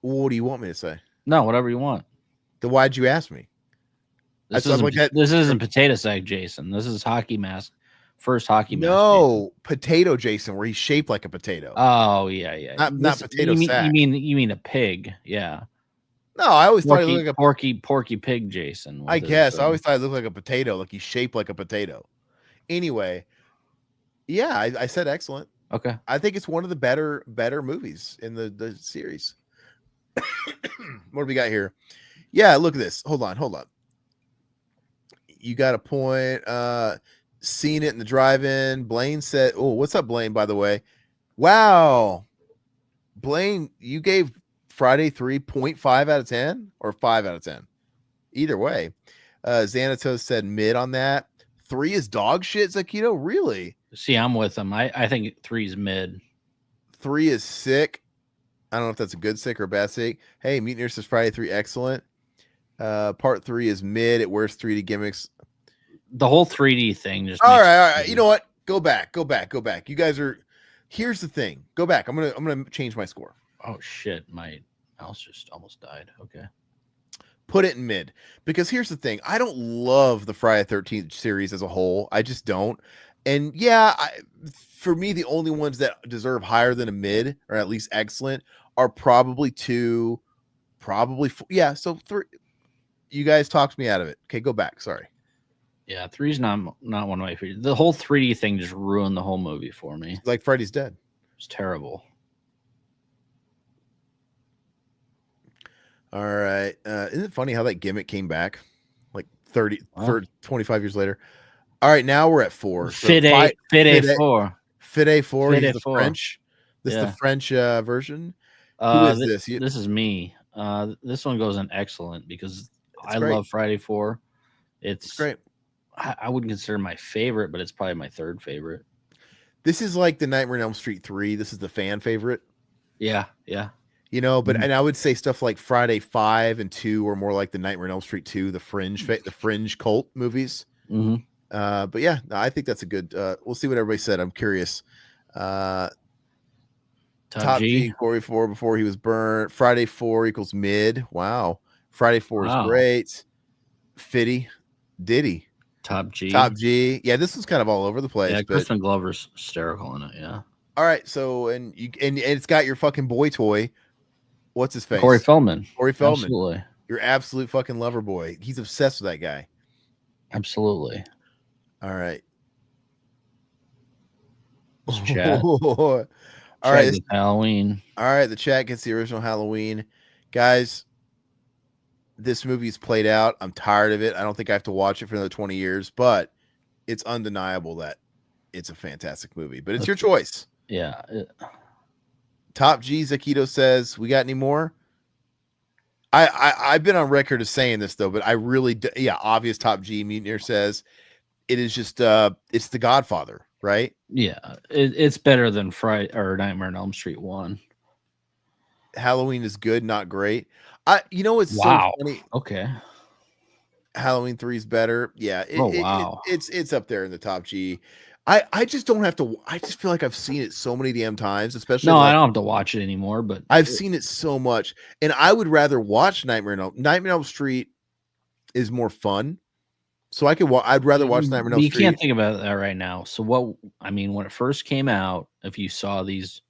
What do you want me to say? No, whatever you want. Then why'd you ask me? This isn't Potato Sack Jason. This is Hockey Mask. First Hockey Mask. No, Potato Jason, where he's shaped like a potato. Oh, yeah. Not Potato Sack. You mean a pig? Yeah. No, I always thought he looked like a porky pig Jason. I guess I always thought he looked like a potato, like he's shaped like a potato. Anyway, yeah, I said excellent. Okay. I think it's one of the better movies in the series. What do we got here? Yeah, look at this. Hold on. You got a point. Seen it in the drive-in. Blaine said, "Oh, what's up, Blaine? By the way, wow, Blaine, you gave Friday 3.5 out of 10 or 5 out of 10. Either way. Xanatos said mid on that. 3 is dog shit, Zakito. Really? See, I'm with him. I think 3 is mid. 3 is sick. I don't know if that's a good sick or a bad sick. Hey, Mutineer says Friday 3 excellent. Part 3 is mid. It wears 3D gimmicks. The whole 3D thing just all right. You know what? Go back. You guys are. Here's the thing. Go back. I'm gonna change my score. Oh shit, my mouse just almost died. Okay. Put it in mid, because here's the thing. I don't love the Friday 13th series as a whole. I just don't. And yeah, for me, the only ones that deserve higher than a mid, or at least excellent, are probably 2, probably 4. Yeah, so 3. You guys talked me out of it. Okay, go back. Sorry. Yeah, 3's not one of my favorites. The whole 3D thing just ruined the whole movie for me. Like Freddy's Dead. It's terrible. All right. Isn't it funny how that gimmick came back like 25 years later? All right, now we're at 4. Fit A4. Fit A4. Fit He's the A4. French. This is the French version. Who is this? This is me. This one goes in excellent because I great. love Friday 4. It's great. I wouldn't consider my favorite, but it's probably my 3rd favorite. This is like the Nightmare on Elm Street 3. This is the fan favorite. Yeah. You know, but and I would say stuff like Friday 5 and 2 are more like the Nightmare on Elm Street 2, the Fringe cult movies. Mm-hmm. But yeah, no, I think that's a good. We'll see what everybody said. I'm curious. Top G 44 before he was burned. Friday 4 equals mid. Wow. Friday 4 is great. Fitty, Diddy. Top G. Yeah, this is kind of all over the place. Yeah, Crispin Glover's hysterical in it. Yeah. All right, so and it's got your fucking boy toy. What's his face? Corey Feldman. Absolutely. Your absolute fucking lover boy. He's obsessed with that guy. Absolutely. All right. Chat. All right. Halloween. All right, the chat gets the original Halloween. Guys, this movie's played out. I'm tired of it. I don't think I have to watch it for another 20 years, but it's undeniable that it's a fantastic movie. But it's your choice. Yeah. Top G Zakito says, we got any more? I've been on record as saying this though, but I really obvious Top G Mutineer says it is just it's The Godfather, right? Yeah, it's better than Friday or Nightmare on Elm Street 1. Halloween is good, not great. It's so funny. Okay. Halloween 3 is better. Yeah. It's up there in the Top G. I just don't have to. I just feel like I've seen it so many damn times, especially. No, I don't have to watch it anymore, but I've seen it so much, and I would rather watch Nightmare on Elm Street is more fun. So I'd rather watch Nightmare on Elm Street. You can't think about that right now. So when it first came out, if you saw these,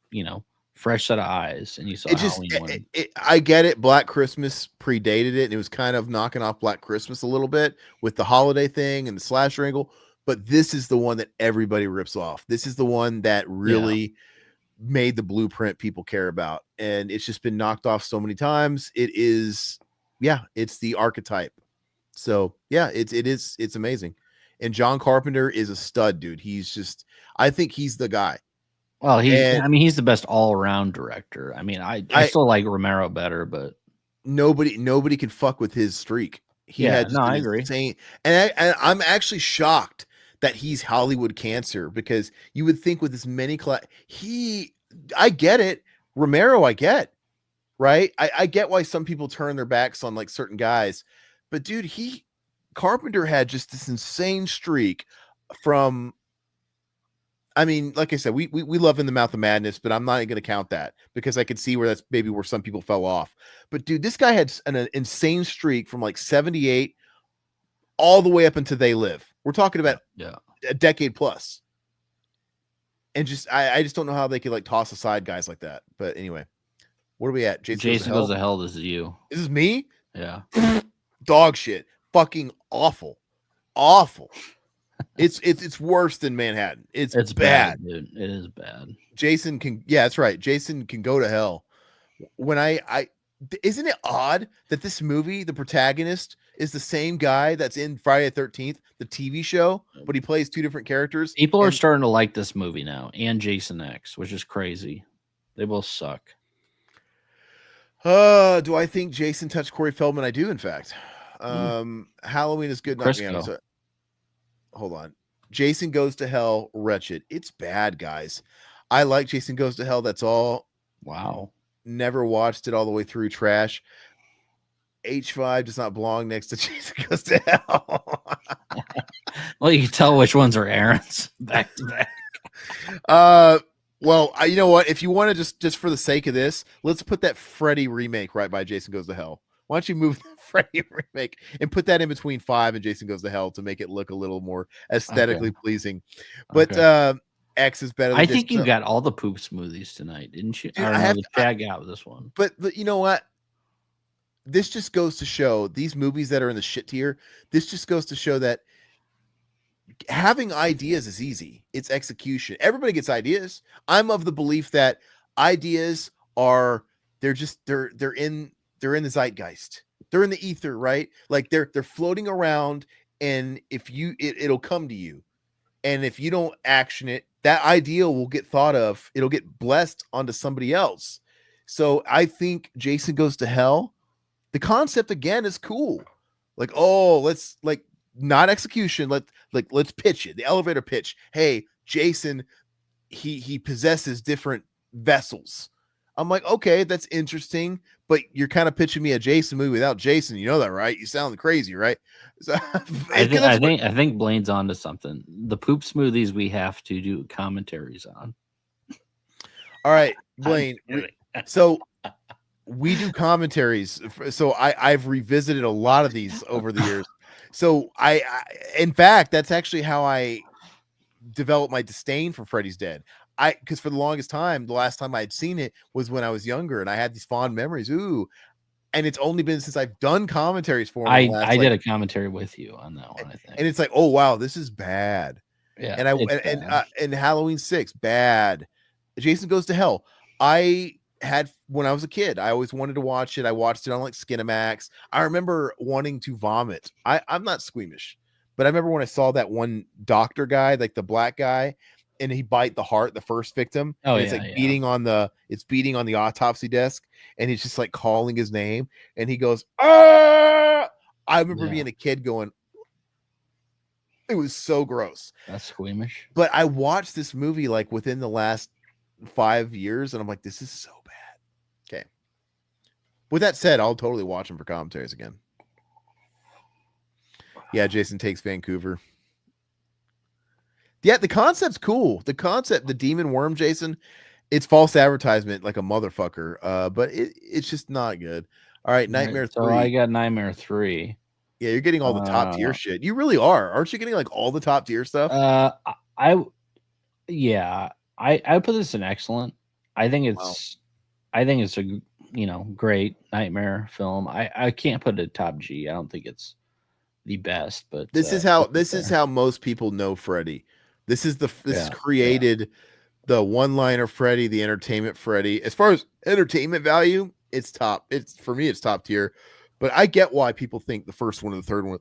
fresh set of eyes, and you saw Halloween, I get it. Black Christmas predated it, and it was kind of knocking off Black Christmas a little bit with the holiday thing and the slasher angle. But this is the one that everybody rips off. This is the one that really made the blueprint people care about. And it's just been knocked off so many times. It's the archetype. So yeah, it's amazing. And John Carpenter is a stud, dude. I think he's the guy. Well, he's the best all-around director. I still like Romero better, but nobody can fuck with his streak. I agree. And I'm actually shocked that he's Hollywood cancer, because you would think with as many I get it. Romero, I get, right? I get why some people turn their backs on like certain guys, but dude, Carpenter had just this insane streak from, like I said, we love In the Mouth of Madness, but I'm not going to count that because I could see where that's maybe where some people fell off. But dude, this guy had an insane streak from like 78 all the way up until They Live. We're talking about a decade plus. And I just don't know how they could like toss aside guys like that. But anyway, where are we at? Jason Goes to Hell. This is you. This is me? Yeah. Dog shit. Fucking awful. Awful. It's worse than Manhattan. It's bad, dude. It is bad. Jason can, that's right. Jason can go to hell. When isn't it odd that this movie, the protagonist is the same guy that's in Friday the 13th, the TV show, but he plays two different characters? People are starting to like this movie now, and Jason X, which is crazy. They both suck. Do I think Jason touched Corey Feldman? I do, in fact. Halloween is good. Crisco. Hold on. Jason Goes to Hell, wretched. It's bad, guys. I like Jason Goes to Hell. That's all. Wow. Never watched it all the way through. Trash. H5 does not belong next to Jason Goes to Hell. Well, you can tell which ones are Aaron's back to back. Well, you know what? If you want to just for the sake of this, let's put that Freddy remake right by Jason Goes to Hell. Why don't you move the Freddy remake and put that in between 5 and Jason Goes to Hell to make it look a little more aesthetically pleasing? But X is better than I think you got all the poop smoothies tonight, didn't you? Dude, I have the Chad got with this one. But you know what? This just goes to show these movies that are in the shit tier. This just goes to show that having ideas is easy. It's execution. Everybody gets ideas. I'm of the belief that ideas are they're in the zeitgeist. They're in the ether, right? Like they're floating around, and if you it'll come to you. And if you don't action it, that idea will get thought of. It'll get blessed onto somebody else. So I think Jason Goes to Hell, the concept again is cool. Like, oh, let's like not execution. Let's pitch it. The elevator pitch. Hey, Jason, he possesses different vessels. I'm like, okay, that's interesting, but you're kind of pitching me a Jason movie without Jason. You know that, right? You sound crazy, right? So, I think Blaine's onto something. The poop smoothies we have to do commentaries on. All right, Blaine. So we do commentaries. So I've revisited a lot of these over the years. So I in fact, that's actually how I developed my disdain for Freddy's Dead. Because for the longest time, the last time I had seen it was when I was younger, and I had these fond memories. Ooh, and it's only been since I've done commentaries for him. I did a commentary with you on that one, I think. And it's like, oh wow, this is bad. Yeah, and Halloween 6, bad. Jason Goes to Hell. I had when I was a kid, I always wanted to watch it. I watched it on like Skinamax. I remember wanting to vomit. I'm not squeamish, but I remember when I saw that one doctor guy, like the black guy, and he bite the heart, the first victim. Oh, and it's beating on the autopsy desk, and he's just like calling his name, and he goes, ah! I remember being a kid going, it was so gross. That's squeamish. But I watched this movie like within the last 5 years, and I'm like, this is so bad. Okay. With that said, I'll totally watch him for commentaries again. Yeah, Jason Takes Vancouver. Yeah, the concept's cool. The concept, the demon worm, Jason, it's false advertisement like a motherfucker. But it's just not good. All right, Nightmare 3. So I got Nightmare 3. Yeah, you're getting all the top tier shit. You really are. Aren't you getting like all the top tier stuff? I put this in excellent. I think it's a great nightmare film. I can't put it at top G. I don't think it's the best, but this is how most people know Freddy. This is created the one-liner Freddy, the entertainment Freddy. As far as entertainment value, it's top. For me, it's top tier. But I get why people think the first one and the third one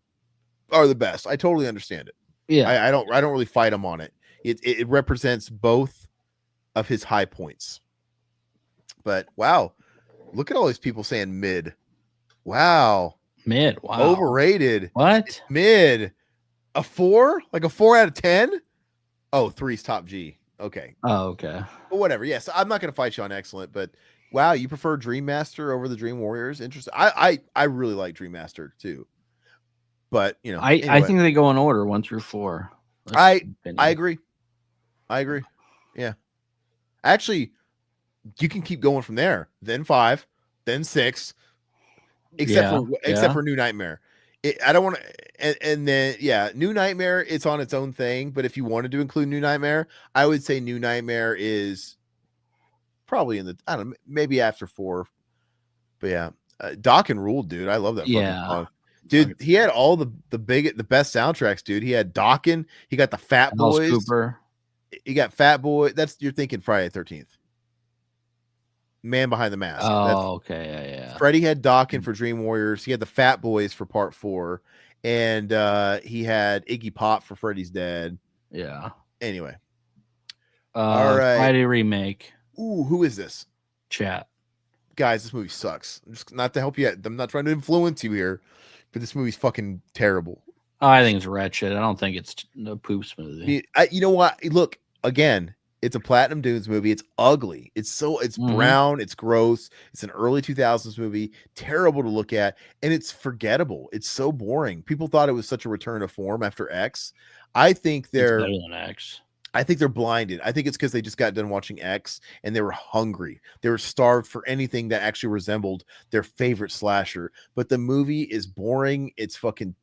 are the best. I totally understand it. Yeah, I don't really fight him on it. It represents both of his high points. But wow, look at all these people saying mid. Wow. Mid. Wow. Overrated. What? Mid. A 4? Like a 4 out of 10? Oh, 3's top G. Okay. Oh, okay. But whatever. Yes, I'm not going to fight you on excellent, but wow, you prefer Dream Master over the Dream Warriors? Interesting. I really like Dream Master too. But, anyway. I think they go in order 1 through 4. I agree. Yeah. Actually, you can keep going from there. Then 5, then 6. Except for New Nightmare. I don't want to, and then New Nightmare. It's on its own thing. But if you wanted to include New Nightmare, I would say New Nightmare is probably in the maybe after 4. But yeah, Doc and Rule, dude. I love that fucking song, dude. He had all the best soundtracks, dude. He had Dawkins. He got the Fat Boys. Cooper. He got Fat Boy. You're thinking Friday the 13th. Man Behind the Mask. Oh, okay. Yeah. Freddy had Dawkins for Dream Warriors. He had the Fat Boys for Part 4. And he had Iggy Pop for Freddy's Dead. Yeah. Anyway. All right. Friday remake. Ooh, who is this? Chat. guys, this movie sucks. Just not to help you. I'm not trying to influence you here, but this movie's fucking terrible. Oh, I think it's wretched. I don't think it's a poop smoothie. You know what? Look, again, it's a Platinum Dunes movie. It's ugly. It's brown. It's gross. It's an early 2000s movie. Terrible to look at, and it's forgettable. It's so boring. People thought it was such a return to form after X. I think It's better than X. I think they're blinded. I think it's because they just got done watching X and they were hungry. They were starved for anything that actually resembled their favorite slasher. But the movie is boring. It's fucking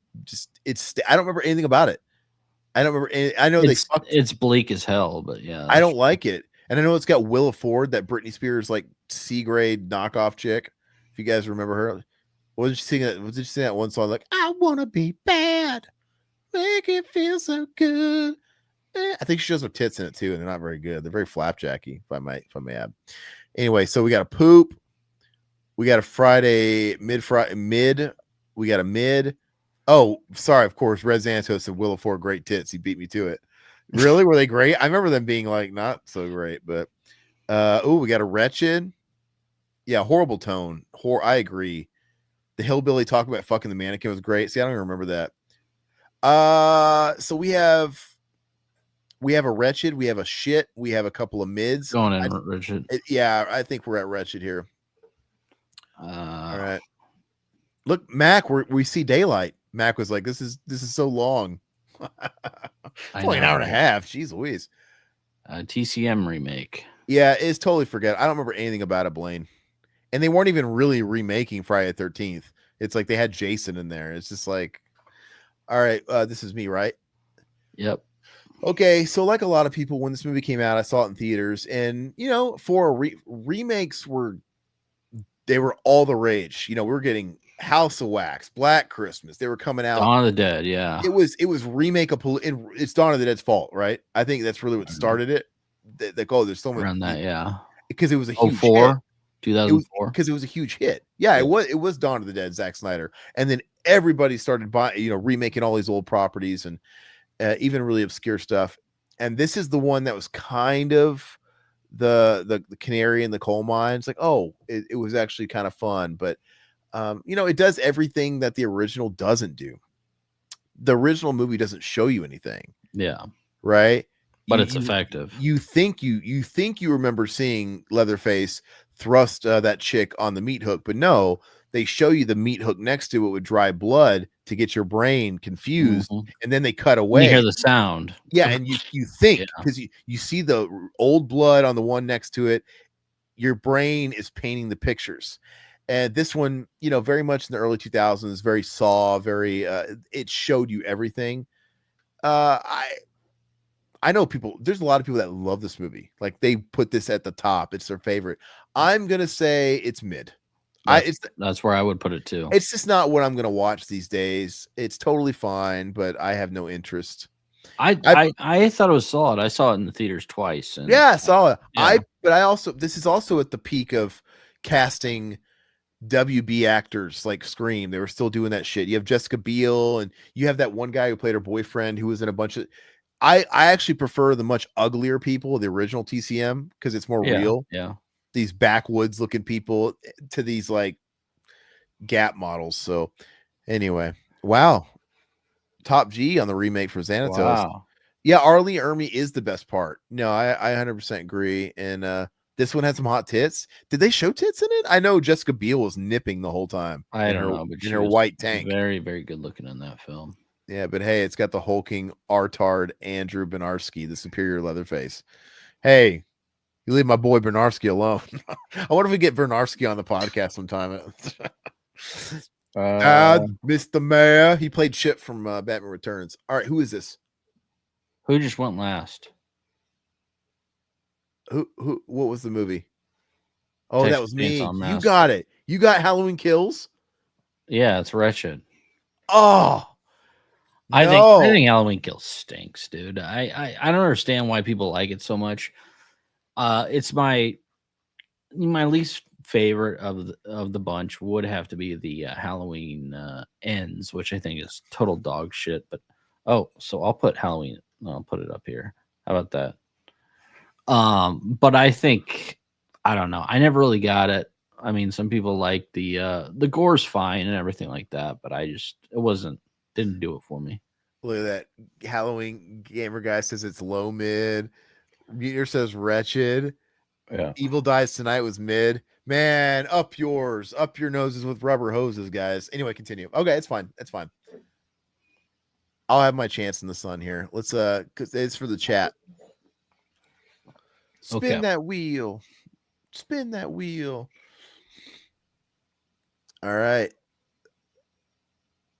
I don't remember anything about it. I don't remember. I know it's bleak as hell, but yeah, I don't like it. And I know it's got Willa Ford, that Britney Spears like C grade knockoff chick. If you guys remember her, wasn't she singing that? Wasn't she sing that one song like "I wanna be bad, make it feel so good"? I think she shows her tits in it too, and they're not very good. They're very flapjacky, if I may add. Anyway, so we got a poop. We got a Friday mid. We got a mid. Oh, sorry. Of course, Red Santos and Willa Ford, great tits. He beat me to it. Really? Were they great? I remember them being like not so great, but we got a wretched. Yeah, horrible tone. I agree. The hillbilly talking about fucking the mannequin was great. See, I don't even remember that. So we have a wretched, we have a shit, we have a couple of mids. Going in wretched. Yeah, I think we're at wretched here. All right. Look, Mac, we see daylight. Mac was like, "This is so long." It's only an hour and a half. Jeez Louise. TCM remake. Yeah, it's totally forget. I don't remember anything about it, Blaine. And they weren't even really remaking Friday the 13th. It's like they had Jason in there. It's just like, all right, this is me, right? Yep. Okay, so like a lot of people, when this movie came out, I saw it in theaters, and for remakes were all the rage. We were getting House of Wax, Black Christmas. They were coming out. Dawn of the Dead, yeah. It was remake it's Dawn of the Dead's fault, right? I think that's really what started it. There's so much around that, yeah. Because it was a huge 2004. Because it was a huge hit. Yeah, it was Dawn of the Dead, Zack Snyder, and then everybody started buying, remaking all these old properties and even really obscure stuff. And this is the one that was kind of the canary in the coal mine. It's like, it was actually kind of fun, but it does everything that the original doesn't do. The original movie doesn't show you anything. Yeah. Right. But it's effective. You think you remember seeing Leatherface thrust that chick on the meat hook, but no, they show you the meat hook next to it with dry blood to get your brain confused, and then they cut away. You hear the sound. Yeah, and you think, because you see the old blood on the one next to it, your brain is painting the pictures. And this one, very much in the early 2000s, very Saw, very it showed you everything. I know there's a lot of people that love this movie. Like, they put this at the top. It's their favorite. I'm going to say it's mid. That's where I would put it too. It's just not what I'm going to watch these days. It's totally fine, but I have no interest. I thought it was solid. I saw it in the theaters twice. And yeah, I saw it. Yeah. This is also at the peak of casting WB actors like Scream. They were still doing that shit. You have Jessica Biel, and you have that one guy who played her boyfriend who was in a bunch of. I actually prefer the much uglier people, the original TCM, because it's more real. Yeah. These backwoods looking people to these like Gap models. So anyway, wow. Top G on the remake for Xanatos. Wow. Yeah, Arlie Ermy is the best part. No, I 100% agree. And this one had some hot tits. Did they show tits in it? I know Jessica Biel was nipping the whole time. I don't know, but in her white tank. Very, very good looking in that film. Yeah, but hey, it's got the hulking Artard Andrew Benarski, the superior Leatherface. Hey, you leave my boy Bernarski alone. I wonder if we get Bernarski on the podcast sometime. Mr. Mayor. He played Chip from Batman Returns. All right, who is this? Who just went last? Who? What was the movie? Oh, Texas that was me. Chainsaw Massacre. You got it. You got Halloween Kills. Yeah, it's wretched. Oh, I think Halloween Kills stinks, dude. I don't understand why people like it so much. It's my least favorite of the bunch would have to be the Halloween Ends, which I think is total dog shit. But so I'll put Halloween. I'll put it up here. How about that? But I think, I don't know. I never really got it. I mean, some people like the gore's fine and everything like that, but didn't do it for me. Look at that. Halloween gamer guy says it's low mid. Meteor says wretched. Yeah. Evil Dies Tonight was mid. Man, up your noses with rubber hoses, guys. Anyway, continue. Okay, it's fine. It's fine. I'll have my chance in the sun here. Let's because it's for the chat. Spin that wheel. Spin that wheel. All right.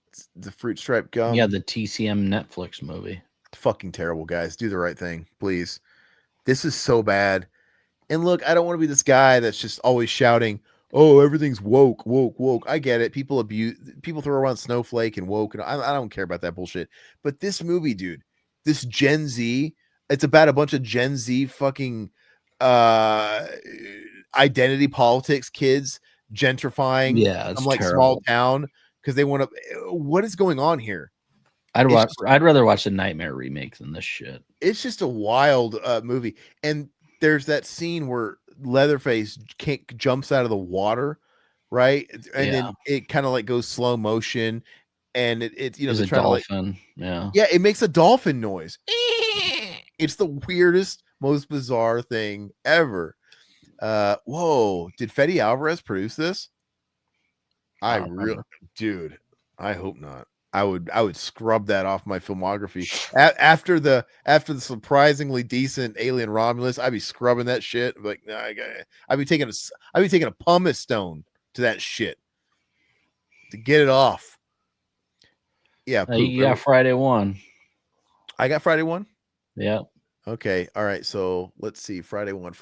It's the fruit stripe gum. Yeah, the TCM Netflix movie. Fucking terrible, guys. Do the right thing, please. This is so bad. And look, I don't want to be this guy that's just always shouting, "Oh, everything's woke, woke, woke." I get it. People throw around snowflake and woke, and I don't care about that bullshit. But this movie, dude, this Gen Z, it's about a bunch of Gen Z fucking identity politics kids gentrifying some like terrible. small town because they want to. What is going on here? I'd rather watch the Nightmare remake than this shit. It's just a wild movie, and there's that scene where Leatherface jumps out of the water, right? And then it kind of like goes slow motion, and it's a dolphin. It makes a dolphin noise. It's the weirdest, most bizarre thing ever. Whoa, did Fede Alvarez produce this? Dude, I hope not. I would scrub that off my filmography after the surprisingly decent Alien Romulus. I'd be scrubbing that shit. Like, nah, I'd be taking a pumice stone to that shit to get it off. Yeah, you got Friday 1. I got Friday 1. Yeah. Okay. All right. So let's see. Friday 1.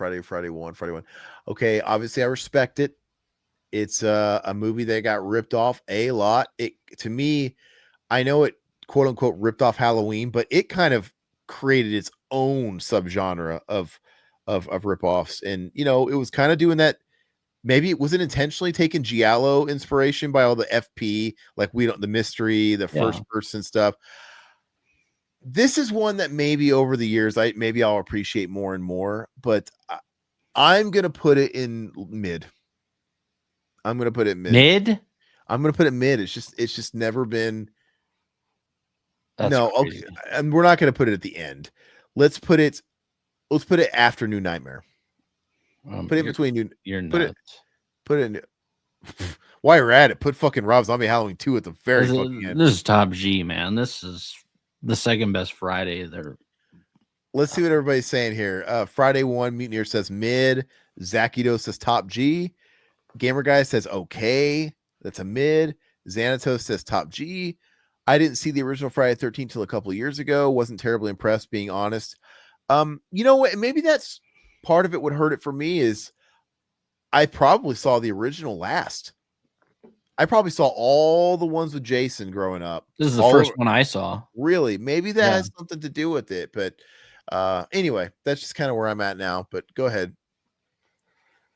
Okay. Obviously, I respect it. It's a movie that got ripped off a lot. To me, I know it quote unquote ripped off Halloween, but it kind of created its own subgenre of ripoffs. And it was kind of doing that. Maybe it wasn't intentionally taking Giallo inspiration by all the FP, like the mystery, the first person stuff. This is one that maybe over the years I'll appreciate more and more, but I'm gonna put it in mid. I'm gonna put it mid. I'm gonna put it mid. It's just never been. That's crazy. Okay, and we're not gonna put it at the end. Let's put it after New Nightmare. Put it between you. You're nuts. Put it in. While you're at it, put fucking Rob Zombie Halloween 2 at the very fucking end. This is top G, man. This is the second best Friday there. Let's see what everybody's saying here. Friday 1, Mutineer says mid. Zakido says top G. Gamer Guy says okay. That's a mid. Xanatos says top G. I didn't see the original Friday the 13th till a couple of years ago. Wasn't terribly impressed, being honest. You know what? Maybe that's part of it. What hurt it for me is I probably saw the original last. I probably saw all the ones with Jason growing up. This is the first one I saw. Really? Maybe that has something to do with it. But anyway, that's just kind of where I'm at now. But go ahead.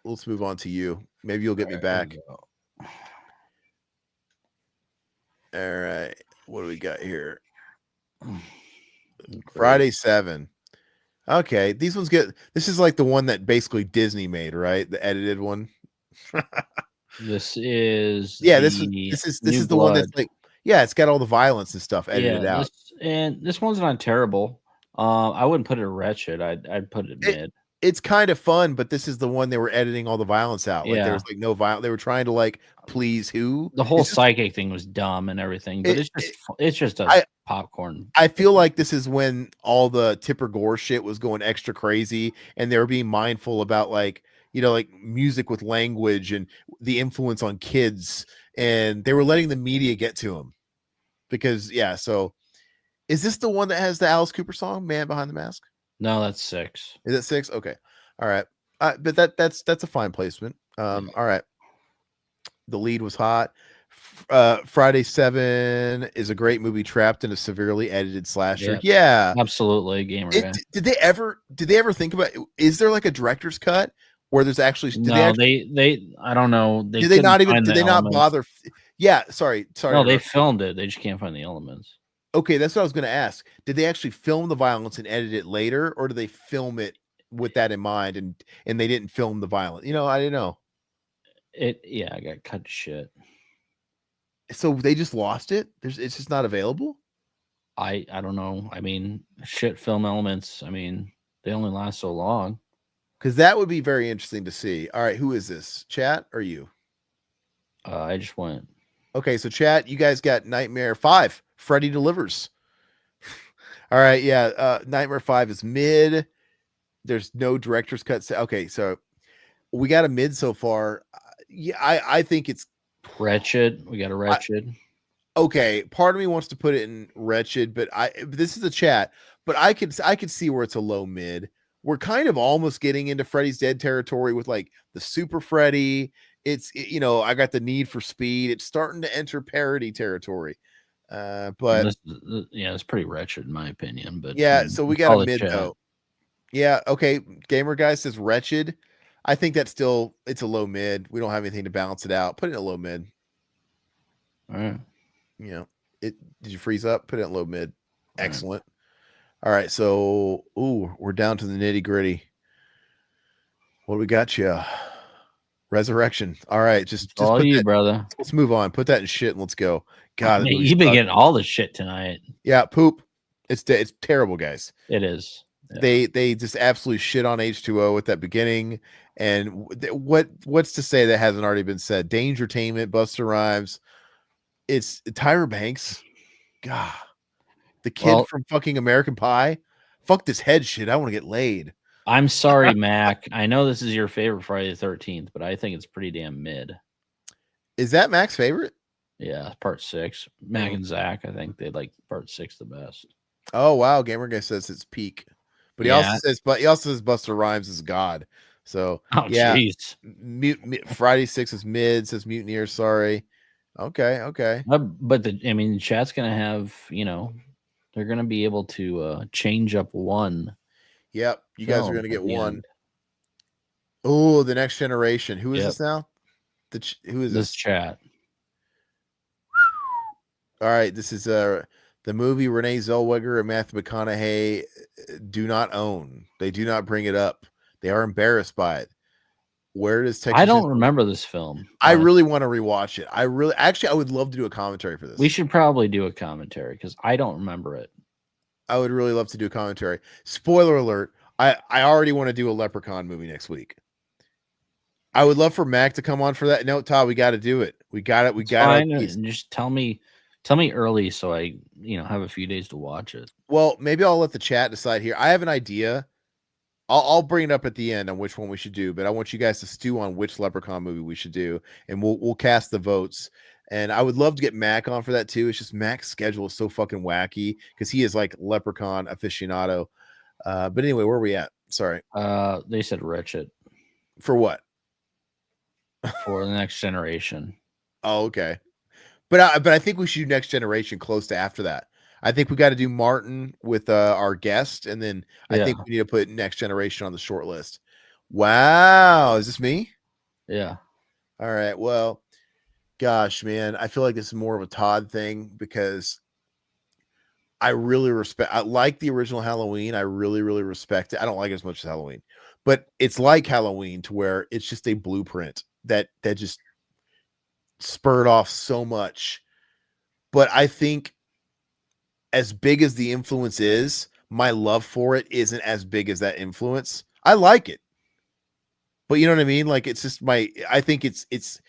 Let's move on to you. Maybe you'll get me back. All right. What do we got here? Friday 7. Okay. These ones this is like the one that basically Disney made, right? The edited one. This is this is the one that's like, it's got all the violence and stuff edited out. This one's not terrible. I wouldn't put it wretched. I'd put it mid. It's kind of fun, but this is the one they were editing all the violence out. Like there was like no violence. They were trying to like please who? The whole psychic thing was dumb and everything, but it's just a popcorn. I feel like this is when all the Tipper Gore shit was going extra crazy, and they were being mindful about like music with language and the influence on kids, and they were letting the media get to them because So, is this the one that has the Alice Cooper song "Man Behind the Mask"? No, that's 6. Is it 6? Okay. All right. But that's a fine placement. All right. The lead was hot. Friday 7 is a great movie trapped in a severely edited slasher. Yeah. Absolutely. Gamer. Did they ever think about is there like a director's cut where there's actually they I don't know. Did they not bother? Yeah, sorry. No, they filmed it. They just can't find the elements. Okay, that's what I was going to ask. Did they actually film the violence and edit it later, or did they film it with that in mind and they didn't film the violence? I didn't know. I got cut to shit. So they just lost it. It's just not available. I don't know. I mean, shit film elements. I mean, they only last so long. Because that would be very interesting to see. All right, who is this? Chat or you? I just went. Okay, so chat, you guys got Nightmare 5. Freddy Delivers. All right, yeah. Nightmare 5 is mid. There's no director's cut. Okay, so we got a mid so far. Yeah, I think it's Wretched. We got a Wretched. Okay, part of me wants to put it in Wretched, but this is a chat, but I could see where it's a low mid. We're kind of almost getting into Freddy's Dead territory with like the Super Freddy. I got the Need for Speed. It's starting to enter parody territory. But it's pretty wretched in my opinion. But yeah, so we got a mid though. Yeah, okay. Gamer Guy says Wretched. I think it's a low mid. We don't have anything to balance it out. Put it in a low mid. All right. Did you freeze up? Put it in low mid. Excellent. All right, so we're down to the nitty gritty. What do we got you? Resurrection. All right, just all you, brother. Let's move on. Put that in shit and let's go. God, you've been getting all the shit tonight. Yeah, poop. It's terrible, guys. It is. Yeah. They just absolutely shit on H2O at that beginning. And what's to say that hasn't already been said? Dangertainment, Busta Rhymes. It's Tyra Banks. God, the kid from fucking American Pie. Fuck this head shit. I want to get laid. I'm sorry, Mac. I know this is your favorite Friday the 13th, but I think it's pretty damn mid. Is that Mac's favorite? Yeah, part 6. Mac and Zach, I think they like part 6 the best. Oh wow, Gamer Guy says it's peak, but he also says Busta Rhymes is God. So geez. Friday 6 is mid. Says Mutineer. Sorry. Okay. But the chat's gonna have they're gonna be able to change up one. Yep, you guys are gonna get one. Oh, the Next Generation. Who is this now? Who is this? Chat. All right, this is the movie Renee Zellweger and Matthew McConaughey do not own. They do not bring it up. They are embarrassed by it. Where does Texas? I don't remember this film. I really want to rewatch it. I would love to do a commentary for this. We should probably do a commentary because I don't remember it. I would really love to do a commentary. Spoiler alert. I already want to do a Leprechaun movie next week. I would love for Mac to come on for that. No, Todd, we got to do it. We got it. And just tell me early so I have a few days to watch it. Well, maybe I'll let the chat decide here. I have an idea. I'll bring it up at the end on which one we should do, but I want you guys to stew on which Leprechaun movie we should do, and we'll cast the votes. And I would love to get Mac on for that too. It's just Mac's schedule is so fucking wacky because he is like Leprechaun aficionado. But anyway, where are we at? Sorry. They said Wretched. For what? For the Next Generation. Oh, okay. But I think we should do Next Generation close to after that. I think we got to do Martin with our guest, and then I think we need to put Next Generation on the short list. Wow, is this me? Yeah. All right. Well, gosh, man, I feel like this is more of a Todd thing because I really respect. I like the original Halloween. I really, really respect it. I don't like it as much as Halloween, but it's like Halloween to where it's just a blueprint that just spurred off so much. But I think as big as the influence is, my love for it isn't as big as that influence. I like it, but you know what I mean? Like, it's just I think its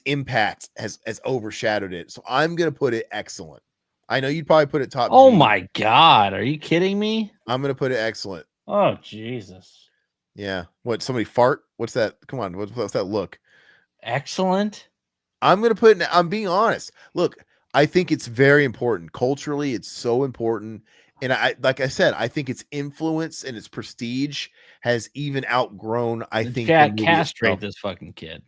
impact has overshadowed it. So I'm going to put it excellent. I know you'd probably put it top. Oh my God. Are you kidding me? I'm going to put it excellent. Oh, Jesus. Yeah. What? Somebody fart? What's that? Come on. What's that look? Excellent. I'm going to put it, I'm being honest. Look, I think it's very important. Culturally, it's so important. And like I said, I think its influence and its prestige has even outgrown, I think. Castrate this fucking kid.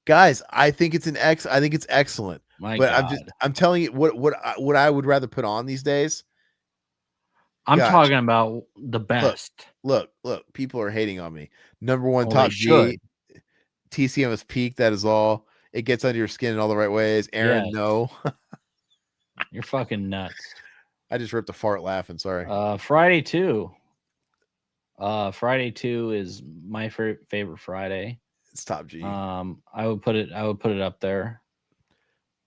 Guys, I think it's I think it's excellent. God. I'm telling you what I would rather put on these days. I'm talking about the best. Look, people are hating on me. Number one, top G. TCM is peak. That is all. It gets under your skin in all the right ways. Aaron, no. You're fucking nuts. I just ripped a fart laughing. Sorry. Friday 2. Friday 2 is my favorite Friday. It's top G. I would put it up there.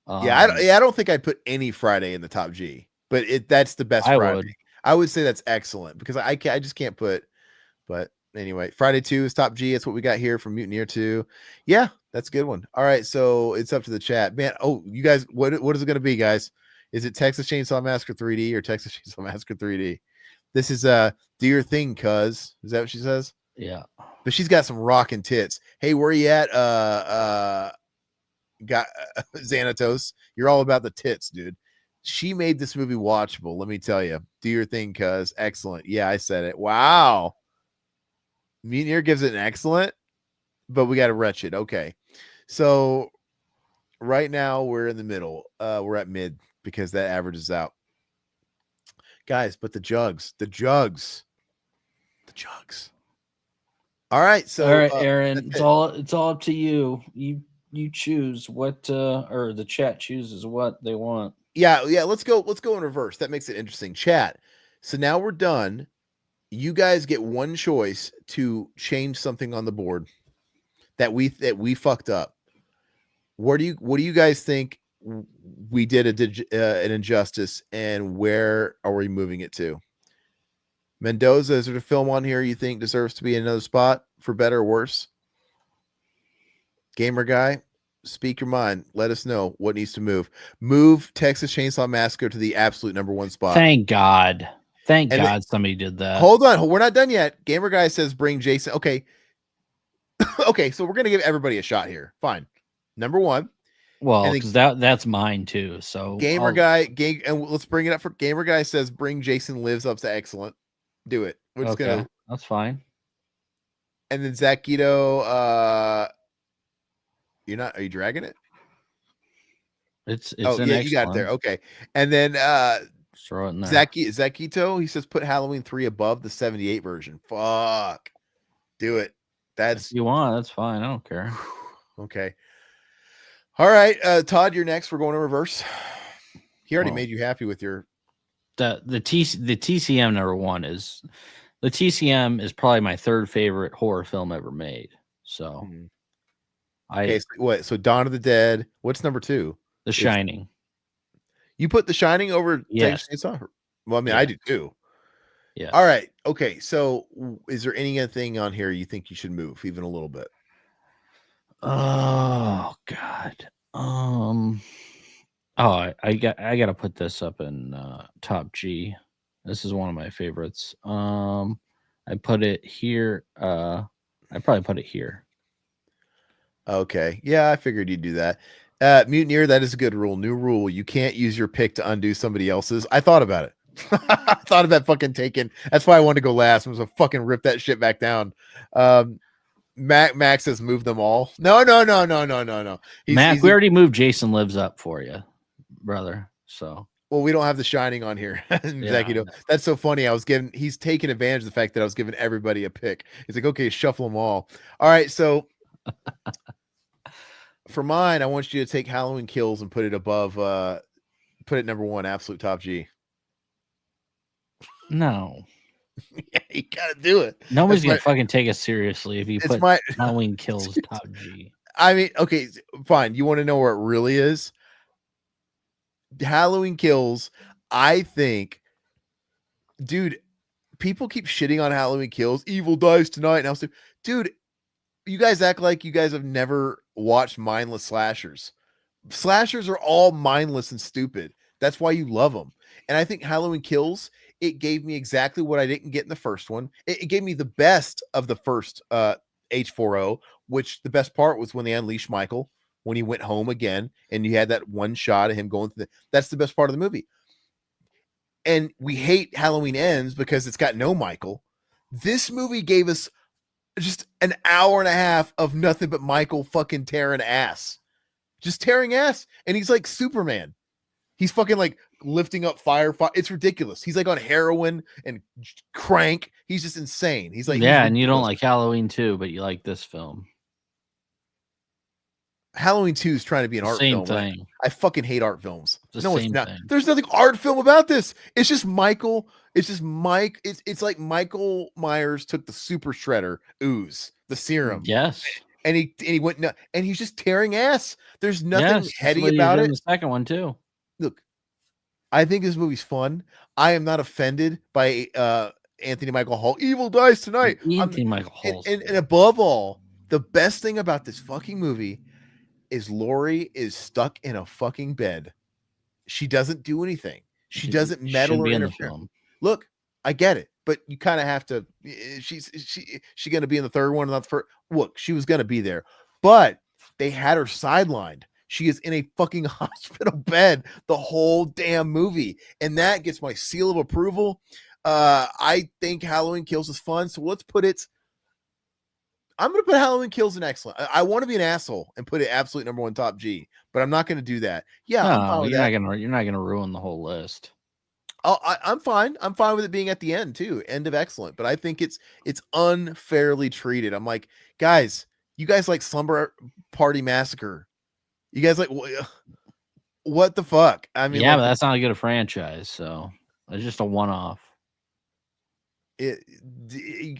I don't think I'd put any Friday in the top G, but that's the best Friday. I would say that's excellent because I just can't put. But anyway, Friday 2 is top G. That's what we got here from Mutineer 2. Yeah, that's a good one. All right, so it's up to the chat, man. Oh, you guys, what is it going to be, guys? Is it Texas Chainsaw Massacre 3D or Texas Chainsaw Massacre 3D? This is do your thing, cuz. Is that what she says? Yeah. But she's got some rocking tits. Hey, where you at? Got Xanatos. You're all about the tits, dude. She made this movie watchable. Let me tell you. Do your thing, cuz. Excellent. Yeah, I said it. Wow. Mutineer gives it an excellent, but we got a wretched. Okay. So right now we're in the middle. We're at mid because that averages out. Guys, but the jugs. All right, so all right, Aaron, it's all up to you. You choose what or the chat chooses what they want. Yeah, let's go in reverse. That makes it interesting. Chat. So now we're done. You guys get one choice to change something on the board that we fucked up. What do you guys think we did an injustice, and where are we moving it to? Mendoza, is there a film on here you think deserves to be in another spot for better or worse? Gamer guy, speak your mind. Let us know what needs to move. Move Texas Chainsaw Massacre to the absolute number 1 spot. Thank God. Thank God somebody did that. Hold on. We're not done yet. Gamer guy says bring Jason. Okay. Okay, so we're going to give everybody a shot here. Fine. Number 1. Well, because that's mine too. So Gamer guy, and let's bring it up for Gamer guy says bring Jason Lives up to excellent. Do it. We're just gonna. That's fine. And then Zach Guido, you're not. Are you dragging it? It's yeah, excellent. You got it there. Okay. And then throw it in there. Zach Guido, he says put Halloween 3 above the 78 version. Fuck. Do it. If you want. That's fine. I don't care. Okay. All right, Todd, you're next. We're going in reverse. He already made you happy with your. The TCM number 1 is the TCM is probably my 3rd favorite horror film ever made. So, So Dawn of the Dead. What's number 2? The Shining. You put The Shining over. Yes. Well, I mean, I do too. Yeah. All right. Okay. So, is there anything on here you think you should move even a little bit? Oh God. I got to put this up in top G. This is one of my favorites. I put it here. I probably put it here. Okay. Yeah, I figured you'd do that. Mutineer, that is a good rule. New rule. You can't use your pick to undo somebody else's. I thought about it. I thought about fucking taking. That's why I wanted to go last. I was gonna fucking rip that shit back down. Max says move them all. No. Mac, we already moved Jason Lives up for you, brother. So well, we don't have The Shining on here. Exactly. That's so funny. He's taking advantage of the fact that I was giving everybody a pick. He's like, okay, shuffle them all. All right, so for mine, I want you to take Halloween Kills and put it above. Put it number 1, absolute top G. No. Yeah, you gotta do it. Nobody's gonna fucking take us seriously if you put Halloween Kills top G. I mean, okay, fine. You want to know where it really is? Halloween Kills, I think, dude, people keep shitting on Halloween Kills. Evil dies tonight. And I was like, dude, you guys act like you guys have never watched mindless slashers. Slashers are all mindless and stupid. That's why you love them. And I think Halloween Kills, it gave me exactly what I didn't get in the first one. It gave me the best of the first H4O, which the best part was when they unleashed Michael, when he went home again, and you had that one shot of him going through that's the best part of the movie. And we hate Halloween Ends because it's got no Michael. This movie gave us just an hour and a half of nothing but Michael fucking tearing ass. Just tearing ass. And he's like Superman. He's fucking like lifting up fire. It's ridiculous. He's like on heroin and crank. He's just insane. He's like, yeah, and you don't like Halloween 2, but you like this film. Halloween 2 is trying to be an art film. Thing. I fucking hate art films. No, it's not. There's nothing art film about this. It's just Michael. It's just It's like Michael Myers took the super shredder ooze, the serum. Yes. and he went and he's just tearing ass. There's nothing Yes, that's heady what he about did it. in the second one too. Look, I think this movie's fun. I am not offended by Anthony Michael Hall. Evil dies tonight. Anthony Michael Hall. And above all, the best thing about this fucking movie is Laurie is stuck in a fucking bed. She doesn't do anything. She doesn't meddle or interfere. Look, I get it, but you kind of have to. She going to be in the third one, not the first. Look, she was going to be there, but they had her sidelined. She is in a fucking hospital bed the whole damn movie, and that gets my seal of approval. I think Halloween Kills is fun, so let's put it. I'm going to put Halloween Kills in excellent. I want to be an asshole and put it absolute number one top G, but I'm not going to do that. Yeah, no, you're not gonna ruin the whole list. I'm fine. I'm fine with it being at the end too. End of excellent. But I think it's unfairly treated. I'm like, guys, you guys like Slumber Party Massacre. You guys like what the fuck? I mean, yeah, like, but that's not a good franchise, so it's just a one-off. I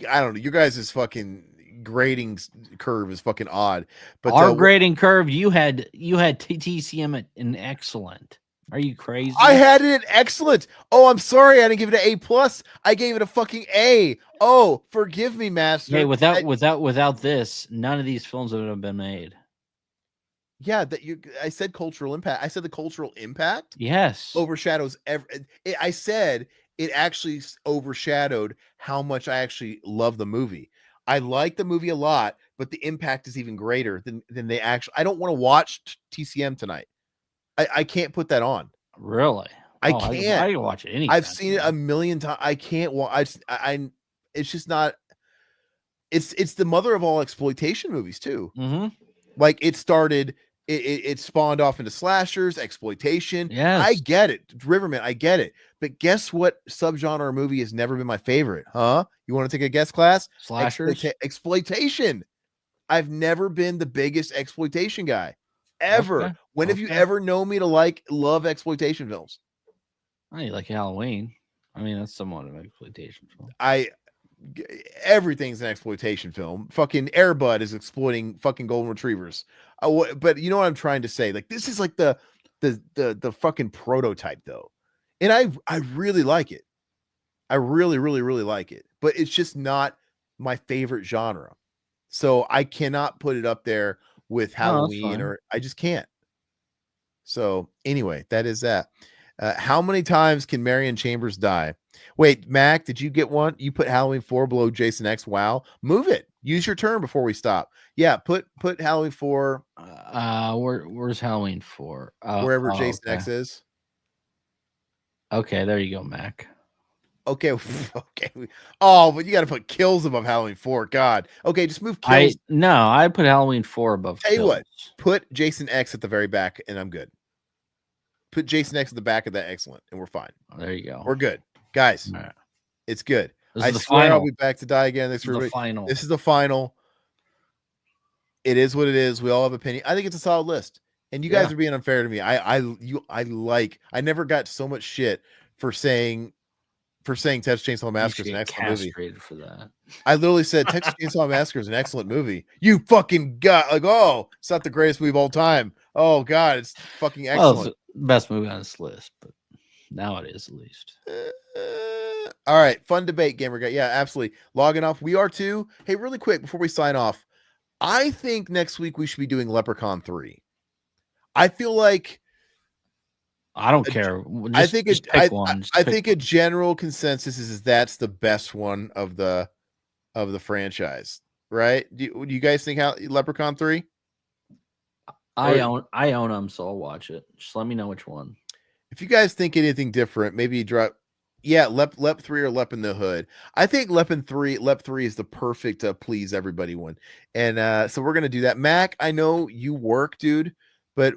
don't know. You guys' fucking grading curve is fucking odd. But our grading curve, you had TTCM in excellent. Are you crazy? I had it at excellent. Oh, I'm sorry. I didn't give it an A+. I gave it a fucking A. Oh, forgive me, master. Hey, without this, none of these films would have been made. Yeah, I said cultural impact. I said the cultural impact. Yes. Overshadows I said it actually overshadowed how much I actually love the movie. I like the movie a lot, but the impact is even greater than they actually. I don't want to watch TCM tonight. I can't put that on. Really? I can't. I can watch it anytime. I've seen it a million times. I can't watch. It's just not. It's the mother of all exploitation movies too. Mm-hmm. Like it started. It spawned off into slashers, exploitation. Yes. I get it, Riverman. I get it. But guess what? Subgenre movie has never been my favorite, huh? You want to take a guess, class? Slashers, exploitation. I've never been the biggest exploitation guy. Ever. Okay. When have you ever known me to love exploitation films? I like Halloween. I mean, that's somewhat of an exploitation film. Everything's an exploitation film. Fucking Air Bud is exploiting fucking golden retrievers. But you know what I'm trying to say? Like this is like the fucking prototype though. And I really like it. I really, really, really like it. But it's just not my favorite genre. So I cannot put it up there with Halloween or I just can't. So anyway, that is that. How many times can Marion Chambers die? Wait, Mac, did you get one? You put Halloween 4 below Jason X. Wow. Move it. Use your turn before we stop. Yeah, put Halloween 4. Where's Halloween 4? Wherever Jason X is. Okay, there you go, Mac. Okay, okay. Oh, but you got to put Kills above Halloween 4. God. Okay, just move Kills. I put Halloween 4 above Tell you Kills. what, put Jason X at the very back, and I'm good. Put Jason X at the back of that, excellent, and we're fine. There you go. We're good, guys. Right. It's good. I swear final. I'll be back to die again. This is the final. This is the final. It is what it is. We all have opinion. I think it's a solid list, and you guys are being unfair to me. I never got so much shit for saying Texas Chainsaw Massacre is an excellent movie. For that. I literally said Texas Chainsaw Massacre is an excellent movie. You fucking got it's not the greatest movie of all time. Oh god, it's fucking excellent. Well, it's the best movie on this list, but now it is at least. All right, fun debate, gamer guy. Yeah, absolutely. Logging off. We are too. Hey, really quick before we sign off, I think next week we should be doing Leprechaun 3. I feel like I don't care. I think a general consensus is that's the best one of the franchise, right? Do you guys think Leprechaun 3? I own them, so I'll watch it. Just let me know which one. If you guys think anything different, maybe drop. Yeah, Lep 3 or Lep in the Hood. I think Lep 3 is the perfect please everybody one. And so we're gonna do that. Mac, I know you work, dude, but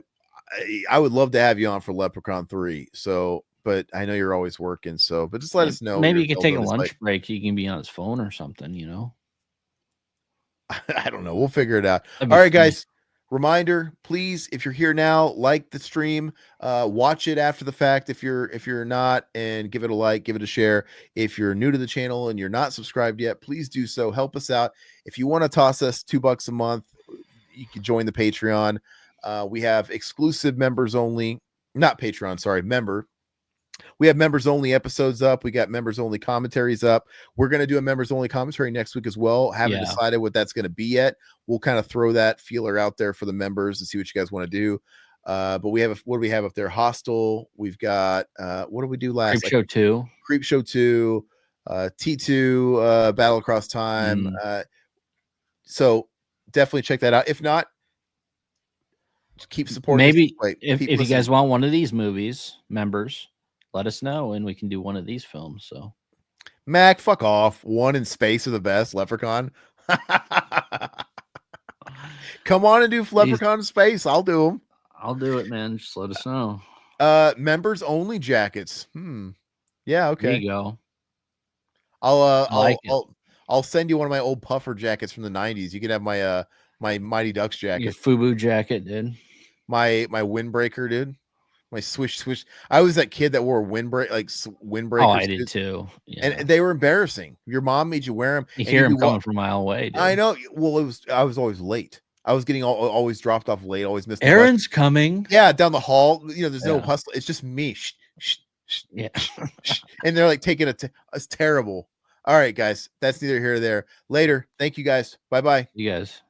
I would love to have you on for Leprechaun 3. So, but I know you're always working. So, but just let us know. Maybe you could take a lunch break. You can be on his phone or something, you know. I don't know. We'll figure it out. All right, guys. Reminder, please, if you're here now, like the stream, watch it after the fact if you're not, and give it a like, give it a share. If you're new to the channel and you're not subscribed yet, please do so. Help us out. If you want to toss us $2 a month, you can join the Patreon. We have exclusive members only, not Patreon, sorry, member. We have members only episodes up. We got members only commentaries up. We're going to do a members only commentary next week as well. Haven't decided what that's going to be yet. We'll kind of throw that feeler out there for the members and see what you guys want to do. But we have, what do we have up there? Hostel. We've got, what did we do last? Creepshow 2. Creepshow 2, T2, Battle Across Time. So definitely check that out. If not, keep supporting. Maybe if you guys want one of these movies, members, let us know and we can do one of these films. So Mac, fuck off. One in Space are the best. Leprechaun. Come on and do Leprechaun in Space. I'll do them. I'll do it, man. Just let us know. Members only jackets. Yeah, okay. There you go. I'll send you one of my old puffer jackets from the 90s. You can have my my Mighty Ducks jacket. Your FUBU jacket, dude. My windbreaker, dude. My swish. I was that kid that wore windbreakers. Oh, I did too. Yeah. And they were embarrassing. Your mom made you wear them. You hear them coming from a mile away, dude. I know. Well, I was always late. I was getting always dropped off late. Always missed. Aaron's coming. Yeah, down the hall. There's no hustle. It's just me. Yeah. And they're like taking it's terrible. All right, guys. That's neither here nor there. Later. Thank you guys. Bye-bye. You guys.